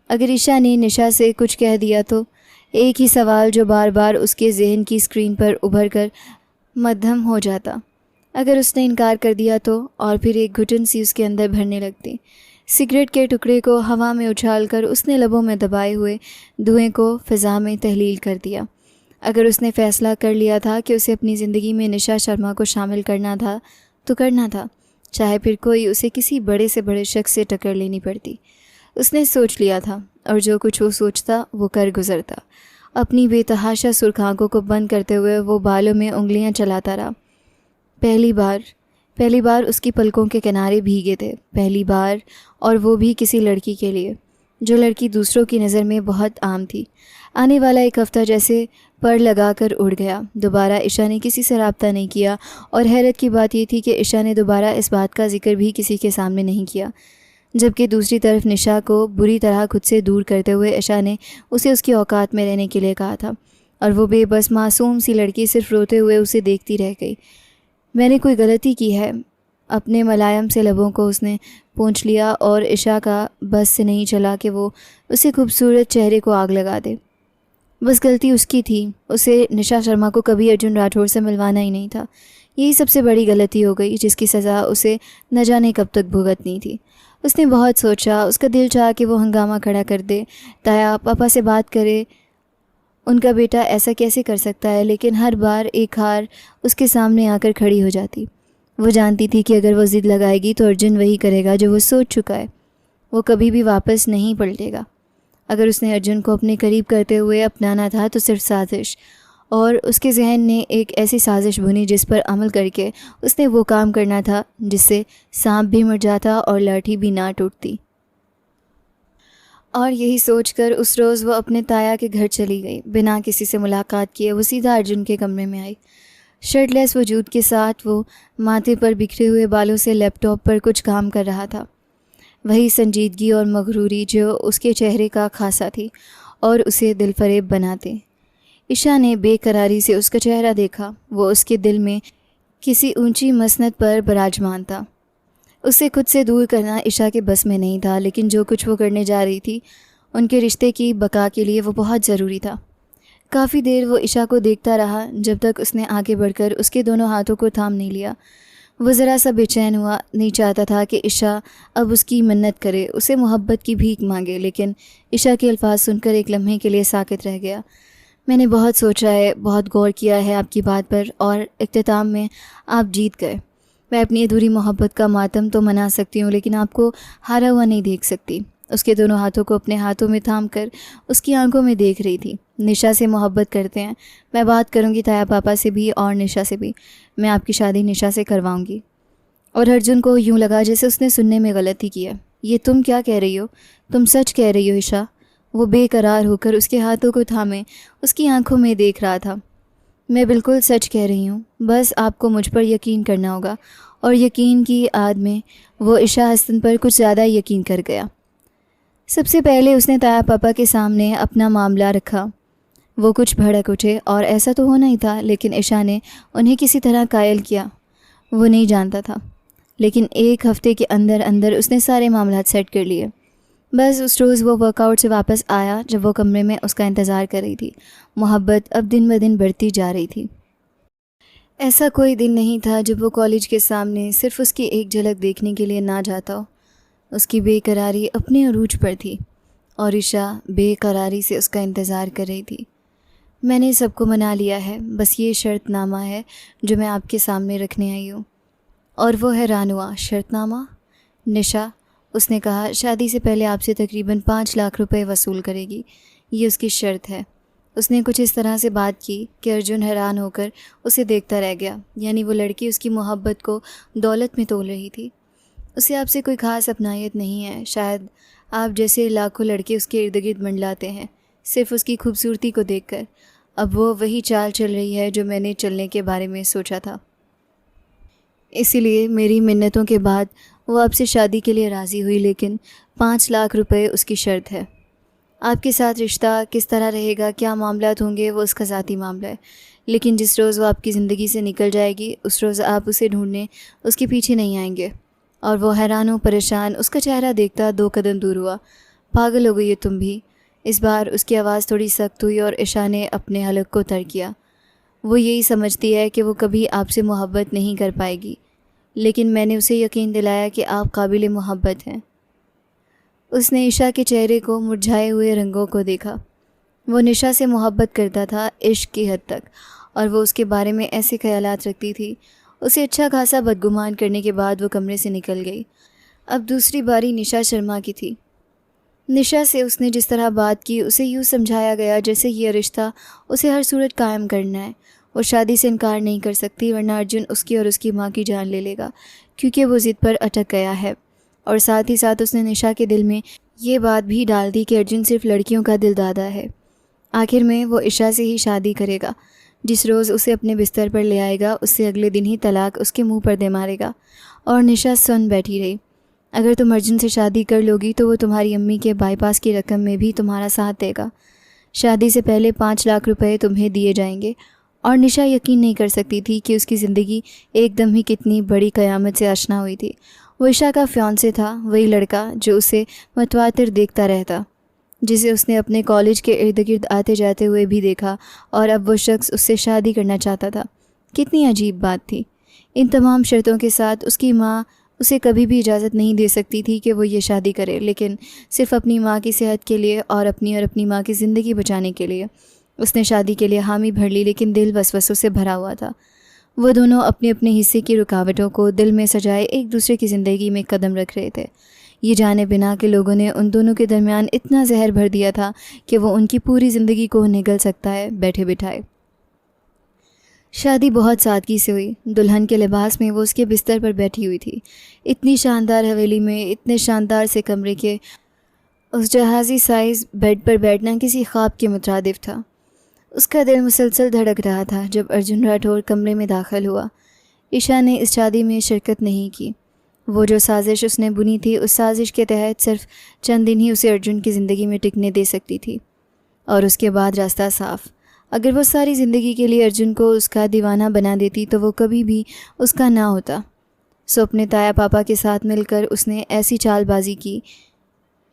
अगर ईशा ने निशा से कुछ कह दिया तो एक ही सवाल जो बार बार उसके जहन की स्क्रीन पर उभर कर मध्यम हो जाता। अगर उसने इनकार कर दिया तो, और फिर एक घुटन सी उसके अंदर भरने लगती। सिगरेट के टुकड़े को हवा में उछालकर उसने लबों में दबाए हुए धुएं को फ़िज़ा में तहलील कर दिया। अगर उसने फ़ैसला कर लिया था कि उसे अपनी ज़िंदगी में निशा शर्मा को शामिल करना था तो करना था, चाहे फिर कोई उसे किसी बड़े से बड़े शख्स से टक्कर लेनी पड़ती। उसने सोच लिया था और जो कुछ वो सोचता वो कर गुज़रता। अपनी बेतहाशा सुर्ख आंखों को बंद करते हुए वो बालों में उंगलियां चलाता रहा। पहली बार उसकी पलकों के किनारे भीगे थे। पहली बार, और वो भी किसी लड़की के लिए, जो लड़की दूसरों की नज़र में बहुत आम थी। आने वाला एक हफ़्ता जैसे पर लगा कर उड़ गया। दोबारा ईशा ने किसी से रब्ता नहीं किया और हैरत की बात यह थी कि ईशा ने दोबारा इस बात का जिक्र भी किसी के सामने नहीं किया। जबकि दूसरी तरफ निशा को बुरी तरह खुद से दूर करते हुए ईशा ने उसे उसकी औकात में रहने के लिए कहा था और वो बेबस मासूम सी लड़की सिर्फ रोते हुए उसे देखती रह गई। मैंने कोई गलती की है? अपने मुलायम से लबों को उसने पोंछ लिया और ईशा का बस से नहीं चला कि वो उसे खूबसूरत चेहरे को आग लगा दे। बस गलती उसकी थी, उसे निशा शर्मा को कभी अर्जुन राठौड़ से मिलवाना ही नहीं था। यही सबसे बड़ी गलती हो गई जिसकी सज़ा उसे न जाने कब तक भुगतनी थी। उसने बहुत सोचा, उसका दिल चाहा कि वो हंगामा खड़ा कर दे, ताया पापा से बात करे, उनका बेटा ऐसा कैसे कर सकता है, लेकिन हर बार एक हार उसके सामने आकर खड़ी हो जाती। वो जानती थी कि अगर वो ज़िद लगाएगी तो अर्जुन वही करेगा जो वो सोच चुका है। वो कभी भी वापस नहीं पलटेगा। अगर उसने अर्जुन को अपने करीब करते हुए अपनाना था तो सिर्फ साजिश, और उसके जहन ने एक ऐसी साजिश बुनी जिस पर अमल करके उसने वो काम करना था जिससे सांप भी मर जाता और लाठी भी ना टूटती। और यही सोचकर उस रोज़ वो अपने ताया के घर चली गई। बिना किसी से मुलाकात किए वो सीधा अर्जुन के कमरे में आई। शर्टलेस वजूद के साथ वो माथे पर बिखरे हुए बालों से लैपटॉप पर कुछ काम कर रहा था। वही संजीदगी और मगरूरी जो उसके चेहरे का खासा थी और उसे दिलफरेब बनाते। ईशा ने बेकरारी से उसका चेहरा देखा। वो उसके दिल में किसी ऊंची मसनद पर विराजमान था। उसे खुद से दूर करना ईशा के बस में नहीं था, लेकिन जो कुछ वो करने जा रही थी उनके रिश्ते की बका के लिए वो बहुत ज़रूरी था। काफ़ी देर वो ईशा को देखता रहा, जब तक उसने आगे बढ़कर उसके दोनों हाथों को थाम नहीं लिया। वो ज़रा सा बेचैन हुआ, नहीं चाहता था कि ईशा अब उसकी मन्नत करे, उसे मोहब्बत की भीख मांगे, लेकिन ईशा के अल्फाज सुनकर एक लम्हे के लिए साकित रह गया। मैंने बहुत सोचा है, बहुत गौर किया है आपकी बात पर, और इख्तिताम में आप जीत गए। मैं अपनी अधूरी मोहब्बत का मातम तो मना सकती हूँ, लेकिन आपको हारा हुआ नहीं देख सकती। उसके दोनों हाथों को अपने हाथों में थाम कर उसकी आंखों में देख रही थी। निशा से मोहब्बत करते हैं। मैं बात करूँगी ताया पापा से भी और निशा से भी। मैं आपकी शादी निशा से करवाऊँगी। और अर्जुन को यूँ लगा जैसे उसने सुनने में गलती की है। ये तुम क्या कह रही हो? तुम सच कह रही हो ईशा? वो बेकरार होकर उसके हाथों को थामे उसकी आंखों में देख रहा था। मैं बिल्कुल सच कह रही हूँ, बस आपको मुझ पर यकीन करना होगा। और यकीन की आद में वो ईशा हसन पर कुछ ज़्यादा यकीन कर गया। सबसे पहले उसने ताया पापा के सामने अपना मामला रखा। वो कुछ भड़क उठे और ऐसा तो होना ही था, लेकिन ईशा ने उन्हें किसी तरह कायल किया। वो नहीं जानता था, लेकिन एक हफ्ते के अंदर अंदर उसने सारे मामलात सेट कर लिए। बस उस रोज़ वो वर्कआउट से वापस आया जब वो कमरे में उसका इंतज़ार कर रही थी। मोहब्बत अब दिन ब दिन बढ़ती जा रही थी। ऐसा कोई दिन नहीं था जब वो कॉलेज के सामने सिर्फ उसकी एक झलक देखने के लिए ना जाता हो। उसकी बेकरारी अपने अरूज पर थी और ईशा बेकरारी से उसका इंतज़ार कर रही थी। मैंने सबको मना लिया है, बस ये शर्तनामा है जो मैं आपके सामने रखने आई हूँ। और वो हैरान हुआ। शर्तनामा? निशा, उसने कहा, शादी से पहले आपसे तकरीबन 5 लाख रुपए वसूल करेगी। ये उसकी शर्त है। उसने कुछ इस तरह से बात की कि अर्जुन हैरान होकर उसे देखता रह गया। यानी वो लड़की उसकी मोहब्बत को दौलत में तोल रही थी। उसे आपसे कोई ख़ास अपनायत नहीं है। शायद आप जैसे लाखों लड़के उसके इर्द गिर्द मंडलाते हैं सिर्फ उसकी खूबसूरती को देखकर। अब वो वही चाल चल रही है जो मैंने चलने के बारे में सोचा था। इसीलिए मेरी मिन्नतों के बाद वो आपसे शादी के लिए राज़ी हुई, लेकिन 5 लाख रुपए उसकी शर्त है। आपके साथ रिश्ता किस तरह रहेगा, क्या मामलात होंगे, वो उसका ज़ाती मामला है, लेकिन जिस रोज़ वो आपकी ज़िंदगी से निकल जाएगी उस रोज़ आप उसे ढूंढने उसके पीछे नहीं आएंगे। और वो हैरान हो परेशान उसका चेहरा देखता 2 कदम दूर हुआ। पागल हो गई है तुम भी? इस बार उसकी आवाज़ थोड़ी सख्त हुई और ईशा ने अपने हलक को तर किया। वो यही समझती है कि वो कभी आपसे मोहब्बत नहीं कर पाएगी, लेकिन मैंने उसे यकीन दिलाया कि आप काबिल मोहब्बत हैं। उसने ईशा के चेहरे को मुरझाए हुए रंगों को देखा। वो निशा से मोहब्बत करता था इश्क की हद तक, और वो उसके बारे में ऐसे ख्यालात रखती थी। उसे अच्छा खासा बदगुमान करने के बाद वो कमरे से निकल गई। अब दूसरी बारी निशा शर्मा की थी। निशा से उसने जिस तरह बात की उसे यूँ समझाया गया जैसे ये रिश्ता उसे हर सूरत कायम करना है। वो शादी से इनकार नहीं कर सकती, वरना अर्जुन उसकी और उसकी माँ की जान ले लेगा, क्योंकि वो ज़िद पर अटक गया है। और साथ ही साथ उसने निशा के दिल में ये बात भी डाल दी कि अर्जुन सिर्फ लड़कियों का दिल दादा है। आखिर में वो ईशा से ही शादी करेगा। जिस रोज़ उसे अपने बिस्तर पर ले आएगा उससे अगले दिन ही तलाक उसके मुंह पर दे मारेगा। और निशा सुन बैठी रही। अगर तुम अर्जुन से शादी कर लोगी तो वो तुम्हारी अम्मी के बाईपास की रकम में भी तुम्हारा साथ देगा। शादी से पहले 5 लाख रुपए तुम्हें दिए जाएंगे। और निशा यकीन नहीं कर सकती थी कि उसकी ज़िंदगी एकदम ही कितनी बड़ी क़यामत से आशना हुई थी। वो ईशा का फियांसे था, वही लड़का जो उसे मतवातिर देखता रहता, जिसे उसने अपने कॉलेज के इर्द गिर्द आते जाते हुए भी देखा, और अब वो शख्स उससे शादी करना चाहता था। कितनी अजीब बात थी। इन तमाम शर्तों के साथ उसकी माँ उसे कभी भी इजाज़त नहीं दे सकती थी कि वो ये शादी करे, लेकिन सिर्फ अपनी माँ की सेहत के लिए और अपनी माँ की ज़िंदगी बचाने के लिए उसने शादी के लिए हामी भर ली। लेकिन दिल वसवसों से भरा हुआ था। वो दोनों अपने अपने हिस्से की रुकावटों को दिल में सजाए एक दूसरे की ज़िंदगी में कदम रख रहे थे। ये जाने बिना कि लोगों ने उन दोनों के दरमियान इतना जहर भर दिया था कि वो उनकी पूरी ज़िंदगी को निगल सकता है बैठे बिठाए। शादी बहुत सादगी से हुई। दुल्हन के लिबास में वो उसके बिस्तर पर बैठी हुई थी। इतनी शानदार हवेली में इतने शानदार से कमरे के उस जहाज़ी साइज़ बेड पर बैठना किसी ख्वाब के मुतरादिफ था। उसका दिल मुसलसल धड़क रहा था जब अर्जुन राठौर कमरे में दाखिल हुआ। ईशा ने इस शादी में शिरकत नहीं की। वो जो साजिश उसने बुनी थी, उस साजिश के तहत सिर्फ चंद दिन ही उसे अर्जुन की ज़िंदगी में टिकने दे सकती थी, और उसके बाद रास्ता साफ़। अगर वो सारी ज़िंदगी के लिए अर्जुन को उसका दीवाना बना देती तो वो कभी भी उसका ना होता। सो अपने ताया पापा के साथ मिलकर उसने ऐसी चालबाजी की।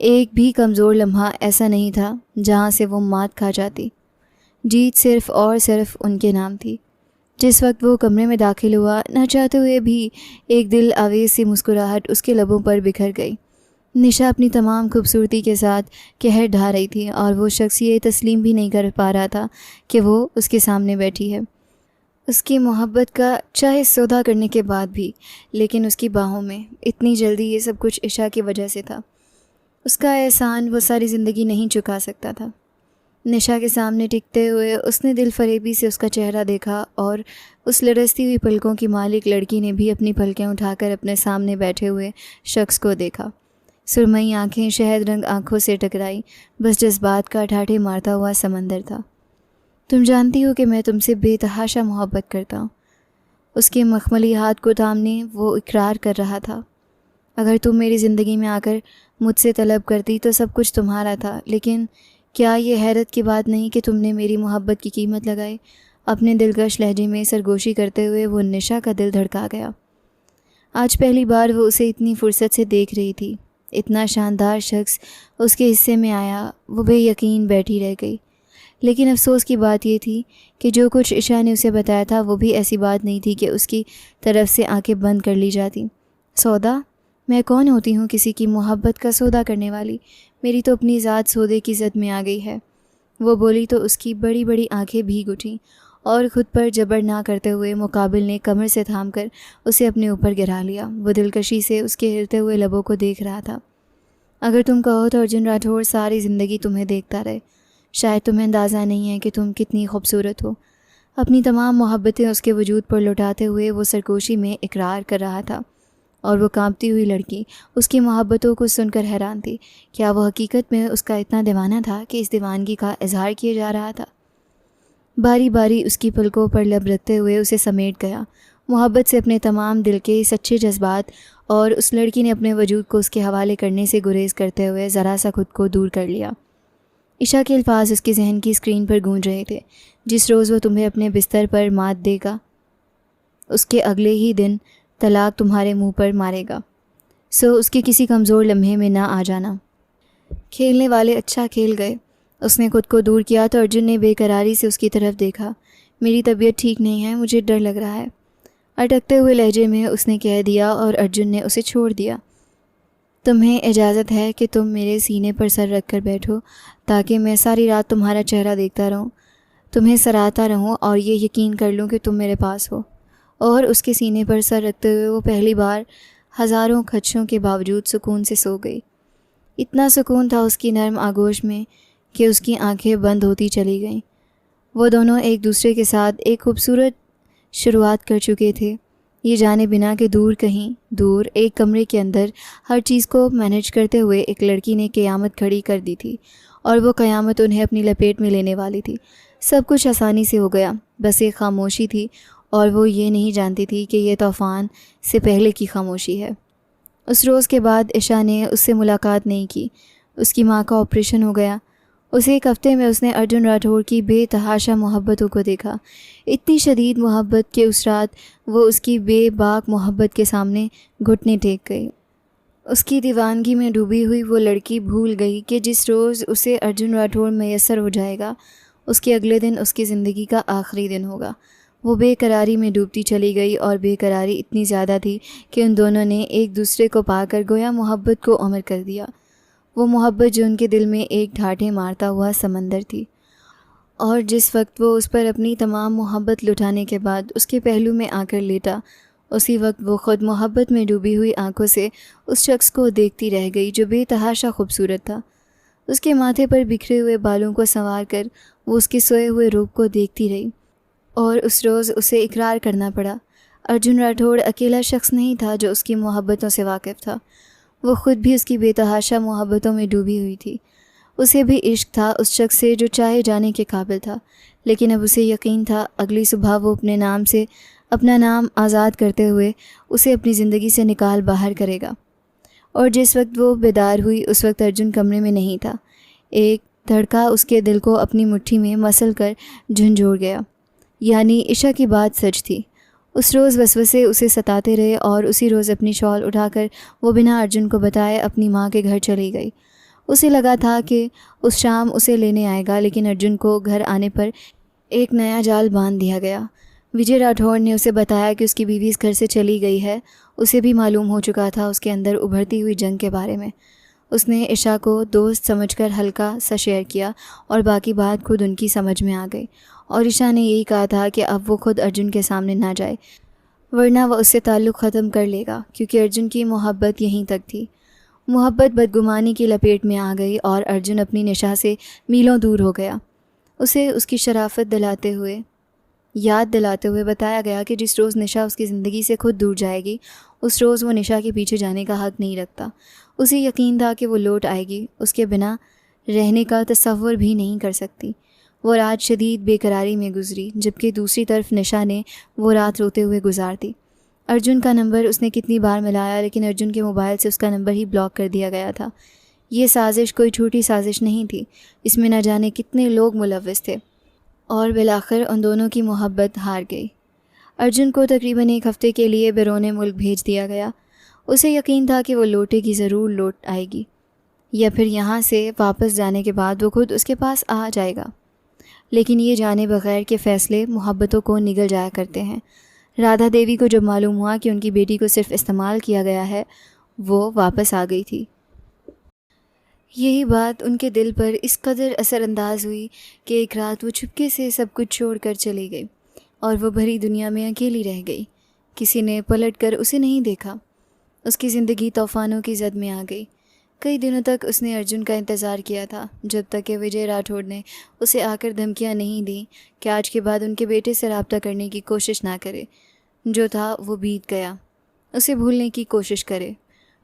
एक भी कमज़ोर लम्हा ऐसा नहीं था जहाँ से वो मात खा जाती। जीत सिर्फ़ और सिर्फ उनके नाम थी। जिस वक्त वो कमरे में दाखिल हुआ, न चाहते हुए भी एक दिल आवेज़ सी मुस्कुराहट उसके लबों पर बिखर गई। निशा अपनी तमाम खूबसूरती के साथ कहर ढा रही थी और वो शख्स ये तस्लीम भी नहीं कर पा रहा था कि वो उसके सामने बैठी है। उसकी मोहब्बत का चाहे सौदा करने के बाद भी, लेकिन उसकी बाहों में इतनी जल्दी ये सब कुछ ईशा की वजह से था। उसका एहसान वो सारी ज़िंदगी नहीं चुका सकता था। निशा के सामने टिकते हुए उसने दिल फरेबी से उसका चेहरा देखा और उस लरसती हुई पलकों की मालिक लड़की ने भी अपनी पलकें उठाकर अपने सामने बैठे हुए शख्स को देखा। सुरमई आंखें शहद रंग आंखों से टकराई। बस जज्बात का ठाठे मारता हुआ समंदर था। तुम जानती हो कि मैं तुमसे बेतहाशा मोहब्बत करता हूँ। उसके मखमली हाथ को थामने वो इकरार कर रहा था। अगर तुम मेरी ज़िंदगी में आकर मुझसे तलब करती तो सब कुछ तुम्हारा था, लेकिन क्या ये हैरत की बात नहीं कि तुमने मेरी मोहब्बत की कीमत लगाई। अपने दिलकश लहजे में सरगोशी करते हुए वो निशा का दिल धड़का गया। आज पहली बार वो उसे इतनी फुर्सत से देख रही थी। इतना शानदार शख्स उसके हिस्से में आया, वो बेयकीन बैठी रह गई। लेकिन अफसोस की बात यह थी कि जो कुछ ईशा ने उसे बताया था वो भी ऐसी बात नहीं थी कि उसकी तरफ से आंखें बंद कर ली जाती। सौदा? मैं कौन होती हूँ किसी की मोहब्बत का सौदा करने वाली? मेरी तो अपनी ज़ात सौदे की ज़द में आ गई है। वो बोली तो उसकी बड़ी बड़ी आंखें भीग उठीं और ख़ुद पर जबर ना करते हुए मुकाबिल ने कमर से थामकर उसे अपने ऊपर गिरा लिया। वो दिलकशी से उसके हिलते हुए लबों को देख रहा था। अगर तुम कहो तो अर्जुन राठौर सारी ज़िंदगी तुम्हें देखता रहे। शायद तुम्हें अंदाज़ा नहीं है कि तुम कितनी खूबसूरत हो। अपनी तमाम मोहब्बतें उसके वजूद पर लौटाते हुए वो सरगोशी में इकरार कर रहा था, और वो कांपती हुई लड़की उसकी मोहब्बतों को सुनकर हैरान थी। क्या वो हकीकत में उसका इतना दीवाना था कि इस दीवानगी का इजहार किया जा रहा था? बारी बारी उसकी पलकों पर लब रखते हुए उसे समेट गया। मोहब्बत से अपने तमाम दिल के सच्चे जज्बात, और उस लड़की ने अपने वजूद को उसके हवाले करने से गुरेज करते हुए ज़रा सा खुद को दूर कर लिया। ईशा के अल्फाज उसके जहन की स्क्रीन पर गूंज रहे थे। जिस रोज़ वो तुम्हें अपने बिस्तर पर मात देगा, उसके अगले ही दिन तलाक तुम्हारे मुंह पर मारेगा। सो उसके किसी कमज़ोर लम्हे में ना आ जाना। खेलने वाले अच्छा खेल गए। उसने खुद को दूर किया तो अर्जुन ने बेकरारी से उसकी तरफ देखा। मेरी तबीयत ठीक नहीं है, मुझे डर लग रहा है, अटकते हुए लहजे में उसने कह दिया, और अर्जुन ने उसे छोड़ दिया। तुम्हें इजाज़त है कि तुम मेरे सीने पर सर रख कर बैठो ताकि मैं सारी रात तुम्हारा चेहरा देखता रहूं, तुम्हें सराहता रहूं और ये यकीन कर लूं कि तुम मेरे पास हो। और उसके सीने पर सर रखते हुए वो पहली बार हज़ारों खदशों के बावजूद सुकून से सो गई। इतना सुकून था उसकी नर्म आगोश में कि उसकी आंखें बंद होती चली गईं। वो दोनों एक दूसरे के साथ एक खूबसूरत शुरुआत कर चुके थे, ये जाने बिना कि दूर कहीं दूर एक कमरे के अंदर हर चीज़ को मैनेज करते हुए एक लड़की ने क़यामत खड़ी कर दी थी, और वो क़यामत उन्हें अपनी लपेट में लेने वाली थी। सब कुछ आसानी से हो गया, बस एक खामोशी थी, और वो ये नहीं जानती थी कि ये तूफ़ान से पहले की खामोशी है। उस रोज़ के बाद ईशा ने उससे मुलाकात नहीं की। उसकी माँ का ऑपरेशन हो गया। उसे एक हफ़्ते में उसने अर्जुन राठौर की बेतहाशा मोहब्बतों को देखा। इतनी शदीद मोहब्बत कि उस रात वो उसकी बेबाक मोहब्बत के सामने घुटने टेक गई। उसकी दीवानगी में डूबी हुई वो लड़की भूल गई कि जिस रोज़ उसे अर्जुन राठौर मैसर हो जाएगा, उसके अगले दिन उसकी ज़िंदगी का आखिरी दिन होगा। वो बेकरारी में डूबती चली गई, और बेकरारी इतनी ज़्यादा थी कि उन दोनों ने एक दूसरे को पाकर गोया मोहब्बत को अमर कर दिया। वो मोहब्बत जो उनके दिल में एक ठाठे मारता हुआ समंदर थी, और जिस वक्त वो उस पर अपनी तमाम मोहब्बत लुटाने के बाद उसके पहलू में आकर लेटा, उसी वक्त वो खुद मोहब्बत में डूबी हुई आंखों से उस शख्स को देखती रह गई जो बेतहाशा खूबसूरत था। उसके माथे पर बिखरे हुए बालों को संवार कर वो उसके सोए हुए रूप को देखती रही। और उस रोज़ उसे इकरार करना पड़ा, अर्जुन राठौड़ अकेला शख्स नहीं था जो उसकी मोहब्बतों से वाकिफ़ था। वो ख़ुद भी उसकी बेतहाशा मोहब्बतों में डूबी हुई थी। उसे भी इश्क था उस शख्स से जो चाहे जाने के काबिल था, लेकिन अब उसे यकीन था अगली सुबह वो अपने नाम से अपना नाम आज़ाद करते हुए उसे अपनी ज़िंदगी से निकाल बाहर करेगा। और जिस वक्त वो बेदार हुई उस वक्त अर्जुन कमरे में नहीं था। एक धड़का उसके दिल को अपनी मुट्ठी में मसल कर झंझोड़ गया, यानी इशा की बात सच थी। उस रोज़ वसवसे उसे सताते रहे और उसी रोज़ अपनी शॉल उठाकर वो बिना अर्जुन को बताए अपनी माँ के घर चली गई। उसे लगा था कि उस शाम उसे लेने आएगा, लेकिन अर्जुन को घर आने पर एक नया जाल बांध दिया गया। विजय राठौड़ ने उसे बताया कि उसकी बीवी इस घर से चली गई है। उसे भी मालूम हो चुका था उसके अंदर उभरती हुई जंग के बारे में। उसने इशा को दोस्त समझकर हल्का सा शेयर किया और बाकी बात खुद उनकी समझ में आ गई। और इशा ने यही कहा था कि अब वो खुद अर्जुन के सामने ना जाए, वरना वह उससे ताल्लुक़ ख़त्म कर लेगा, क्योंकि अर्जुन की मोहब्बत यहीं तक थी। मोहब्बत बदगुमानी की लपेट में आ गई और अर्जुन अपनी निशा से मीलों दूर हो गया। उसे उसकी शराफत याद दिलाते हुए बताया गया कि जिस रोज़ निशा उसकी ज़िंदगी से खुद दूर जाएगी उस रोज़ वो निशा के पीछे जाने का हक़ नहीं रखता। उसे यकीन था कि वो लौट आएगी, उसके बिना रहने का तसव्वुर भी नहीं कर सकती। वो रात शदीद बेकरारी में गुजरी, जबकि दूसरी तरफ निशा ने वो रात रोते हुए गुजार दी। अर्जुन का नंबर उसने कितनी बार मिलाया, लेकिन अर्जुन के मोबाइल से उसका नंबर ही ब्लॉक कर दिया गया था। ये साजिश कोई छोटी साजिश नहीं थी, इसमें न जाने कितने लोग मुलव्वस थे और बिलाखिर उन दोनों की मोहब्बत हार गई। अर्जुन को तकरीबन 1 हफ़्ते के लिए बैरून मुल्क भेज दिया गया। उसे यकीन था कि वो लौटेगी, ज़रूर लौट आएगी, या फिर यहाँ से वापस जाने के बाद वो खुद उसके पास आ जाएगा। लेकिन ये जाने बगैर के फ़ैसले मोहब्बतों को निगल जाया करते हैं। राधा देवी को जब मालूम हुआ कि उनकी बेटी को सिर्फ़ इस्तेमाल किया गया है, वो वापस आ गई थी। यही बात उनके दिल पर इस कदर असरअंदाज हुई कि एक रात वो चुपके से सब कुछ छोड़कर चली गई और वो भरी दुनिया में अकेली रह गई। किसी ने पलट कर उसे नहीं देखा। उसकी ज़िंदगी तूफ़ानों की ज़द में आ गई। कई दिनों तक उसने अर्जुन का इंतज़ार किया था, जब तक कि विजय राठौड़ ने उसे आकर धमकियां नहीं दी कि आज के बाद उनके बेटे से रब्ता करने की कोशिश ना करे। जो था वो बीत गया, उसे भूलने की कोशिश करे।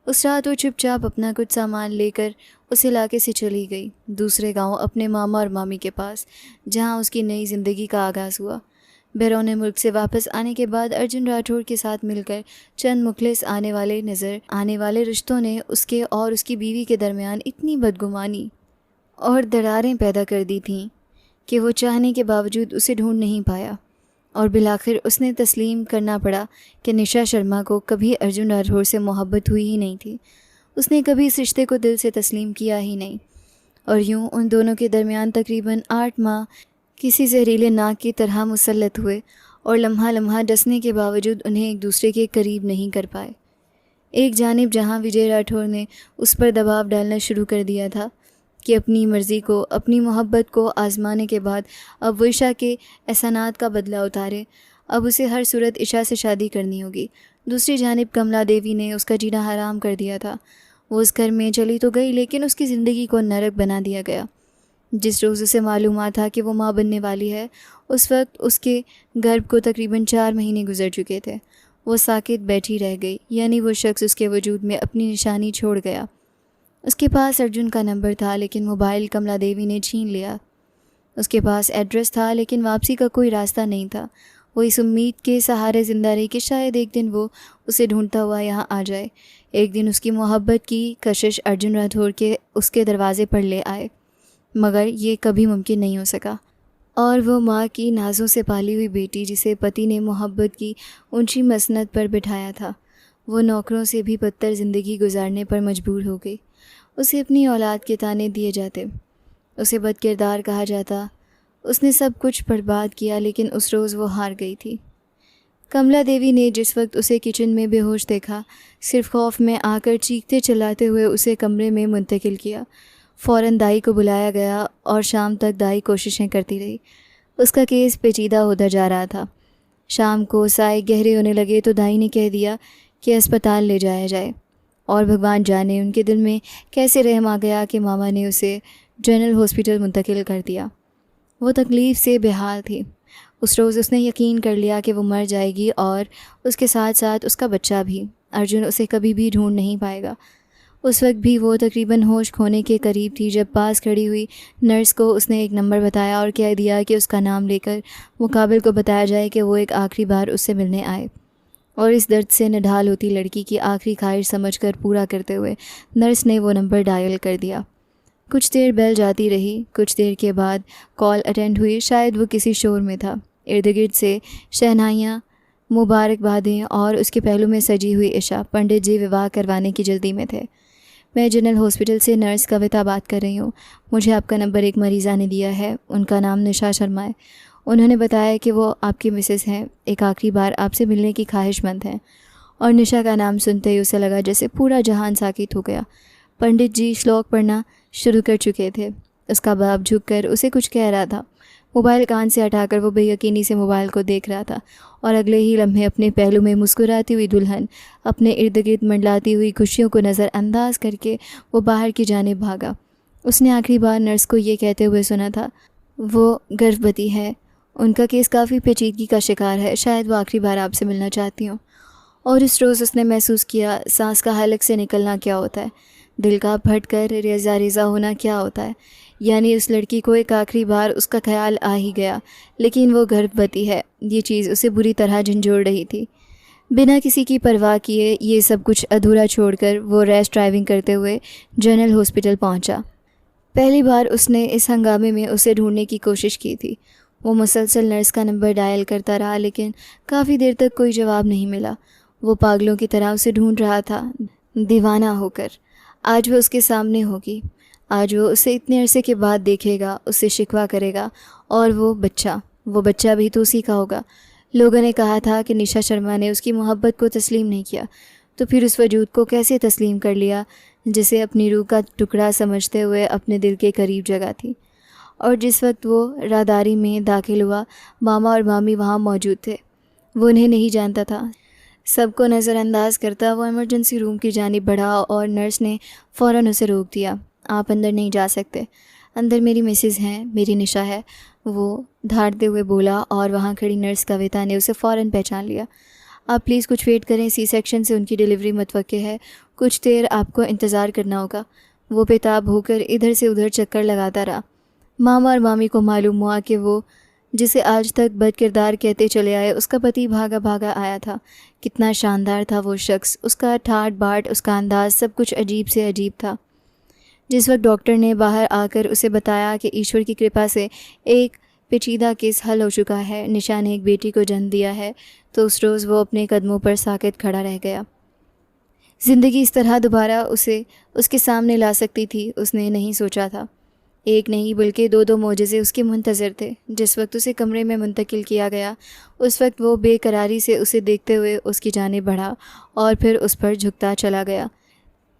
उस रात वो चुपचाप अपना कुछ सामान लेकर उस इलाके से चली गई, दूसरे गांव अपने मामा और मामी के पास, जहां उसकी नई ज़िंदगी का आगाज़ हुआ। बैरून मुल्क से वापस आने के बाद अर्जुन राठौड़ के साथ मिलकर चंद मुखलिस आने वाले रिश्तों ने उसके और उसकी बीवी के दरमियान इतनी बदगुमानी और दरारें पैदा कर दी थीं कि वो चाहने के बावजूद उसे ढूंढ नहीं पाया। और बिलाखिर उसने तस्लीम करना पड़ा कि निशा शर्मा को कभी अर्जुन राठौड़ से मोहब्बत हुई ही नहीं थी। उसने कभी इस रिश्ते को दिल से तस्लीम किया ही नहीं। और यूं उन दोनों के दरमियान तकरीबन 8 माह किसी जहरीले नाग की तरह मुसल्लत हुए और लम्हा लम्हा डसने के बावजूद उन्हें एक दूसरे के करीब नहीं कर पाए। एक जानिब जहां विजय राठौड़ ने उस पर दबाव डालना शुरू कर दिया था कि अपनी मर्ज़ी को, अपनी मोहब्बत को आज़माने के बाद अब वो इशा के एहसानात का बदला उतारे, अब उसे हर सूरत इशा से शादी करनी होगी। दूसरी जानिब कमला देवी ने उसका जीना हराम कर दिया था। वो उस घर में चली तो गई, लेकिन उसकी ज़िंदगी को नरक बना दिया गया। जिस रोज़ उसे मालूम था कि वो माँ बनने वाली है, उस वक्त उसके गर्भ को तकरीबन 4 महीने गुजर चुके थे। वो साकित बैठी रह गई, यानी वो शख्स उसके वजूद में अपनी निशानी छोड़ गया। उसके पास अर्जुन का नंबर था, लेकिन मोबाइल कमला देवी ने छीन लिया। उसके पास एड्रेस था, लेकिन वापसी का कोई रास्ता नहीं था। वो इस उम्मीद के सहारे ज़िंदा रही कि शायद एक दिन वो उसे ढूंढता हुआ यहाँ आ जाए। एक दिन उसकी मोहब्बत की कशिश अर्जुन राठौड़ के उसके दरवाज़े पर ले आए, मगर ये कभी मुमकिन नहीं हो सका। और वो माँ की नाज़ों से पाली हुई बेटी, जिसे पति ने मोहब्बत की ऊंची मसनद पर बिठाया था, वो नौकरों से भी बदतर ज़िंदगी गुजारने पर मजबूर हो गई। उसे अपनी औलाद के ताने दिए जाते, उसे बदकिरदार कहा जाता। उसने सब कुछ बर्बाद किया, लेकिन उस रोज़ वो हार गई थी। कमला देवी ने जिस वक्त उसे किचन में बेहोश देखा, सिर्फ खौफ में आकर चीखते चिल्लाते हुए उसे कमरे में मुंतकिल किया। फ़ौरन दाई को बुलाया गया और शाम तक दाई कोशिशें करती रही। उसका केस पेचीदा होता जा रहा था। शाम को साए गहरे होने लगे तो दाई ने कह दिया कि अस्पताल ले जाया जाए, और भगवान जाने उनके दिल में कैसे रहम आ गया कि मामा ने उसे जनरल हॉस्पिटल मुंतकिल कर दिया। वो तकलीफ़ से बेहाल थी। उस रोज़ उसने यकीन कर लिया कि वो मर जाएगी और उसके साथ साथ उसका बच्चा भी। अर्जुन उसे कभी भी ढूंढ नहीं पाएगा। उस वक्त भी वो तकरीबन होश खोने के करीब थी जब पास खड़ी हुई नर्स को उसने एक नंबर बताया और कह दिया कि उसका नाम लेकर मुकाबिल को बताया जाए कि वो एक आखिरी बार उससे मिलने आए। और इस दर्द से नढाल होती लड़की की आखिरी ख्वाहिश समझकर पूरा करते हुए नर्स ने वो नंबर डायल कर दिया। कुछ देर बेल जाती रही। कुछ देर के बाद कॉल अटेंड हुई। शायद वो किसी शोर में था। इर्द गिर्द से शहनाइयाँ, मुबारकबादें और उसके पहलू में सजी हुई इशा। पंडित जी विवाह करवाने की जल्दी में थे। मैं जनरल हॉस्पिटल से नर्स कविता बात कर रही हूँ। मुझे आपका नंबर एक मरीज़ा ने दिया है। उनका नाम निशा शर्मा है। उन्होंने बताया कि वो आपकी मिसेस हैं, एक आखिरी बार आपसे मिलने की ख्वाहिशमंद हैं। और निशा का नाम सुनते ही उसे लगा जैसे पूरा जहान साकित हो गया। पंडित जी श्लोक पढ़ना शुरू कर चुके थे। उसका बाप झुककर उसे कुछ कह रहा था। मोबाइल कान से हटाकर वो बेयकीनी से मोबाइल को देख रहा था और अगले ही लम्हे अपने पहलू में मुस्कुराती हुई दुल्हन, अपने इर्द गिर्द मंडलाती हुई खुशियों को नज़रअंदाज करके वो बाहर की जानिब भागा। उसने आखिरी बार नर्स को ये कहते हुए सुना था, वो गर्भवती है। उनका केस काफ़ी पेचीदगी का शिकार है। शायद वो आखिरी बार आपसे मिलना चाहती हूँ। और इस रोज़ उसने महसूस किया सांस का हलक से निकलना क्या होता है, दिल का फट कर रेजा रेजा होना क्या होता है। यानी उस लड़की को एक आखिरी बार उसका ख्याल आ ही गया, लेकिन वो गर्भवती है। ये चीज़ उसे बुरी तरह झंझोड़ रही थी। बिना किसी की परवाह किए ये सब कुछ अधूरा छोड़कर वो रैश ड्राइविंग करते हुए जनरल हॉस्पिटल पहुंचा। पहली बार उसने इस हंगामे में उसे ढूंढने की कोशिश की थी। वो मुसलसल नर्स का नंबर डायल करता रहा, लेकिन काफ़ी देर तक कोई जवाब नहीं मिला। वो पागलों की तरह उसे ढूंढ रहा था, दीवाना होकर। आज वो उसके सामने होगी। आज वो उसे इतने अरसे के बाद देखेगा, उससे शिकवा करेगा। और वो बच्चा भी तो उसी का होगा। लोगों ने कहा था कि निशा शर्मा ने उसकी मोहब्बत को तस्लीम नहीं किया, तो फिर उस वजूद को कैसे तस्लीम कर लिया जिसे अपनी रूह का टुकड़ा समझते हुए अपने दिल के करीब जगह थी। और जिस वक्त वो राहदारी में दाखिल हुआ, मामा और मामी वहाँ मौजूद थे। वो उन्हें नहीं जानता था। सबको नज़रअंदाज करता वो इमरजेंसी रूम की जानिब बढ़ा और नर्स ने फ़ौरन उसे रोक दिया। आप अंदर नहीं जा सकते। अंदर मेरी मिसेज़ हैं, मेरी निशा है, वो धाड़ते हुए बोला। और वहाँ खड़ी नर्स कविता ने उसे फ़ौरन पहचान लिया। आप प्लीज़ कुछ वेट करें, सी सेक्शन से उनकी डिलीवरी मुतवक्के है। कुछ देर आपको इंतज़ार करना होगा। वो बेताब होकर इधर से उधर चक्कर लगाता रहा। मामा और मामी को मालूम हुआ कि वो जिसे आज तक बदकिरदार कहते चले आए, उसका पति भागा भागा आया था। कितना शानदार था वो शख्स, उसका ठाट बाट, उसका अंदाज़, सब कुछ अजीब से अजीब था। जिस वक्त डॉक्टर ने बाहर आकर उसे बताया कि ईश्वर की कृपा से एक पेचीदा केस हल हो चुका है, निशा ने एक बेटी को जन्म दिया है, तो उस रोज़ वो अपने कदमों पर साकित खड़ा रह गया। ज़िंदगी इस तरह दोबारा उसे उसके सामने ला सकती थी, उसने नहीं सोचा था। एक नहीं बल्कि दो दो मोजज़े उसके मुंतज़र थे। जिस वक्त उसे कमरे में मुंतकिल किया गया, उस वक्त वो बेकरारी से उसे देखते हुए उसकी जानिब बढ़ा और फिर उस पर झुकता चला गया।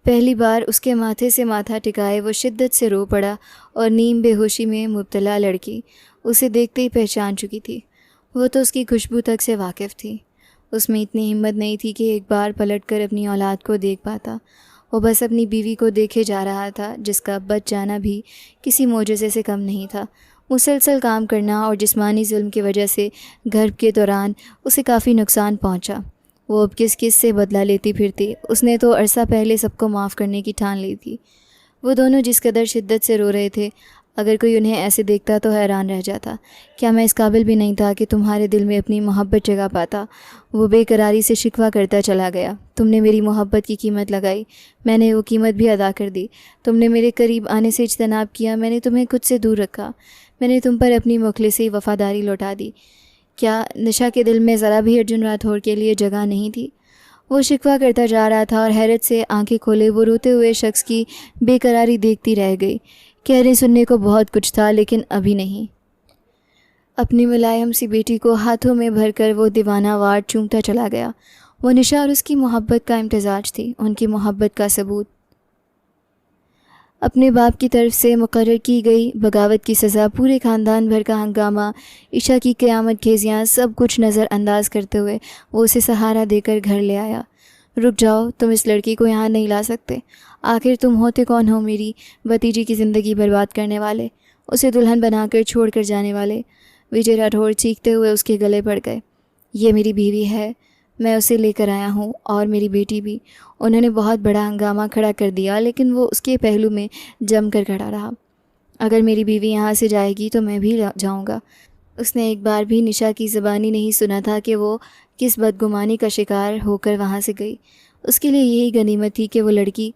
पहली बार उसके माथे से माथा टिकाए वो शिद्दत से रो पड़ा और नीम बेहोशी में मुब्तला लड़की उसे देखते ही पहचान चुकी थी। वो तो उसकी खुशबू तक से वाकिफ़ थी। उसमें इतनी हिम्मत नहीं थी कि एक बार पलटकर अपनी औलाद को देख पाता। वो बस अपनी बीवी को देखे जा रहा था, जिसका बच जाना भी किसी मोजज़े से कम नहीं था। मुसलसल काम करना और जिस्मानी जुल्म की वजह से गर्भ के दौरान उसे काफ़ी नुकसान पहुंचा। वो अब किस किस से बदला लेती फिरती। उसने तो अरसा पहले सबको माफ़ करने की ठान ली थी। वो दोनों जिस कदर शिद्दत से रो रहे थे, अगर कोई उन्हें ऐसे देखता तो हैरान रह जाता। क्या मैं इस काबिल भी नहीं था कि तुम्हारे दिल में अपनी मोहब्बत जगह पाता? वो बेकरारी से शिकवा करता चला गया। तुमने मेरी मोहब्बत की कीमत लगाई, मैंने वो कीमत भी अदा कर दी। तुमने मेरे करीब आने से इज्तनाब किया, मैंने तुम्हें खुद से दूर रखा। मैंने तुम पर अपनी मुखलिसी वफ़ादारी लौटा दी। क्या निशा के दिल में ज़रा भी अर्जुन राठौर के लिए जगह नहीं थी? वो शिकवा करता जा रहा था और हैरत से आंखें खोले वो रोते हुए शख्स की बेकरारी देखती रह गई। कहने सुनने को बहुत कुछ था, लेकिन अभी नहीं। अपनी मुलायम सी बेटी को हाथों में भरकर वो दीवाना वार चूमता चला गया। वो निशा और उसकी मोहब्बत का इम्तिजाज थी, उनकी मोहब्बत का सबूत। अपने बाप की तरफ से मुकर्रर की गई बगावत की सज़ा, पूरे ख़ानदान भर का हंगामा, ईशा की क़यामत खेजियाँ, सब कुछ नज़रअंदाज करते हुए वो उसे सहारा देकर घर ले आया। रुक जाओ, तुम इस लड़की को यहाँ नहीं ला सकते। आखिर तुम होते कौन हो मेरी भतीजी की ज़िंदगी बर्बाद करने वाले, उसे दुल्हन बनाकर छोड़ कर जाने वाले। विजय राठौर चीखते हुए उसके गले पड़ गए। ये मेरी बीवी है, मैं उसे लेकर आया हूँ, और मेरी बेटी भी। उन्होंने बहुत बड़ा हंगामा खड़ा कर दिया, लेकिन वो उसके पहलू में जम कर खड़ा रहा। अगर मेरी बीवी यहाँ से जाएगी तो मैं भी जाऊँगा। उसने एक बार भी निशा की ज़बानी नहीं सुना था कि वो किस बदगुमानी का शिकार होकर वहाँ से गई। उसके लिए यही गनीमत थी कि वो लड़की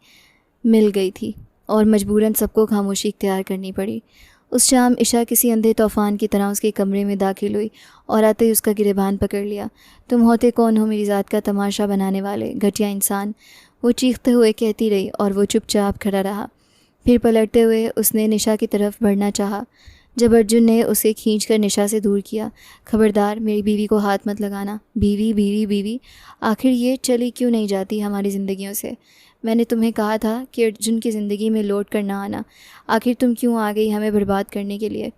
मिल गई थी, और मजबूरन सबको खामोशी इख्तियार करनी पड़ी। उस शाम ईशा किसी अंधे तूफ़ान की तरह उसके कमरे में दाखिल हुई और आते ही उसका गिरेबान पकड़ लिया। तुम होते कौन हो मेरी ज़ात का तमाशा बनाने वाले घटिया इंसान, वो चीखते हुए कहती रही, और वो चुपचाप खड़ा रहा। फिर पलटते हुए उसने निशा की तरफ बढ़ना चाहा, जब अर्जुन ने उसे खींचकर निशा से दूर किया। खबरदार, मेरी बीवी को हाथ मत लगाना। बीवी बीवी बीवी, आखिर ये चली क्यों नहीं जाती हमारी ज़िंदगियों से? मैंने तुम्हें कहा था कि अर्जुन की ज़िंदगी में लौट कर ना आना। आखिर तुम क्यों आ गई हमें बर्बाद करने के लिए?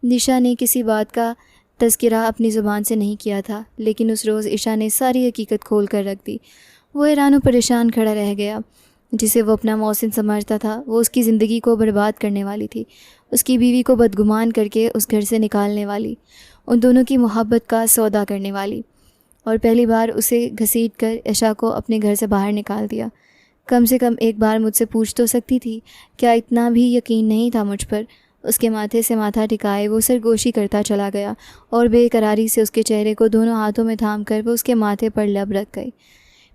निशा ने किसी बात का तज़किरा अपनी ज़ुबान से नहीं किया था, लेकिन उस रोज़ ईशा ने सारी हकीकत खोल कर रख दी। वो हैरान व परेशान खड़ा रह गया। जिसे वो अपना मौसिन समझता था, वो उसकी ज़िंदगी को बर्बाद करने वाली थी, उसकी बीवी को बदगुमान करके उस घर से निकालने वाली, उन दोनों की मोहब्बत का सौदा करने वाली। और पहली बार उसे घसीट कर ईशा को अपने घर से बाहर निकाल दिया। कम से कम एक बार मुझसे पूछ तो सकती थी, क्या इतना भी यकीन नहीं था मुझ पर? उसके माथे से माथा टिकाए वो सरगोशी करता चला गया, और बेकरारी से उसके चेहरे को दोनों हाथों में थाम कर वो उसके माथे पर लब रख गई।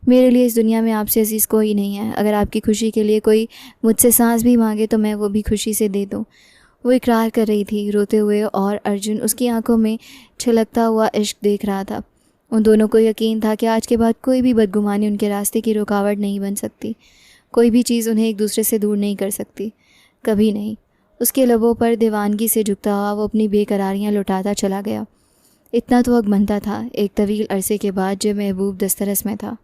मेरे लिए इस दुनिया में आपसे अजीज़ कोई नहीं है। अगर आपकी खुशी के लिए कोई मुझसे सांस भी मांगे तो मैं वो भी खुशी से दे दूँ। वो इकरार कर रही थी रोते हुए, और अर्जुन उसकी आंखों में छलकता हुआ इश्क देख रहा था। उन दोनों को यकीन था कि आज के बाद कोई भी बदगुमानी उनके रास्ते की रुकावट नहीं बन सकती। कोई भी चीज़ उन्हें एक दूसरे से दूर नहीं कर सकती, कभी नहीं। उसके लबों पर दीवानगी से झुकता हुआ वो अपनी बेकरारियाँ लुटाता चला गया। इतना तो अग बनता था एक तवील अरसे के बाद जब महबूब दस्तरस में था।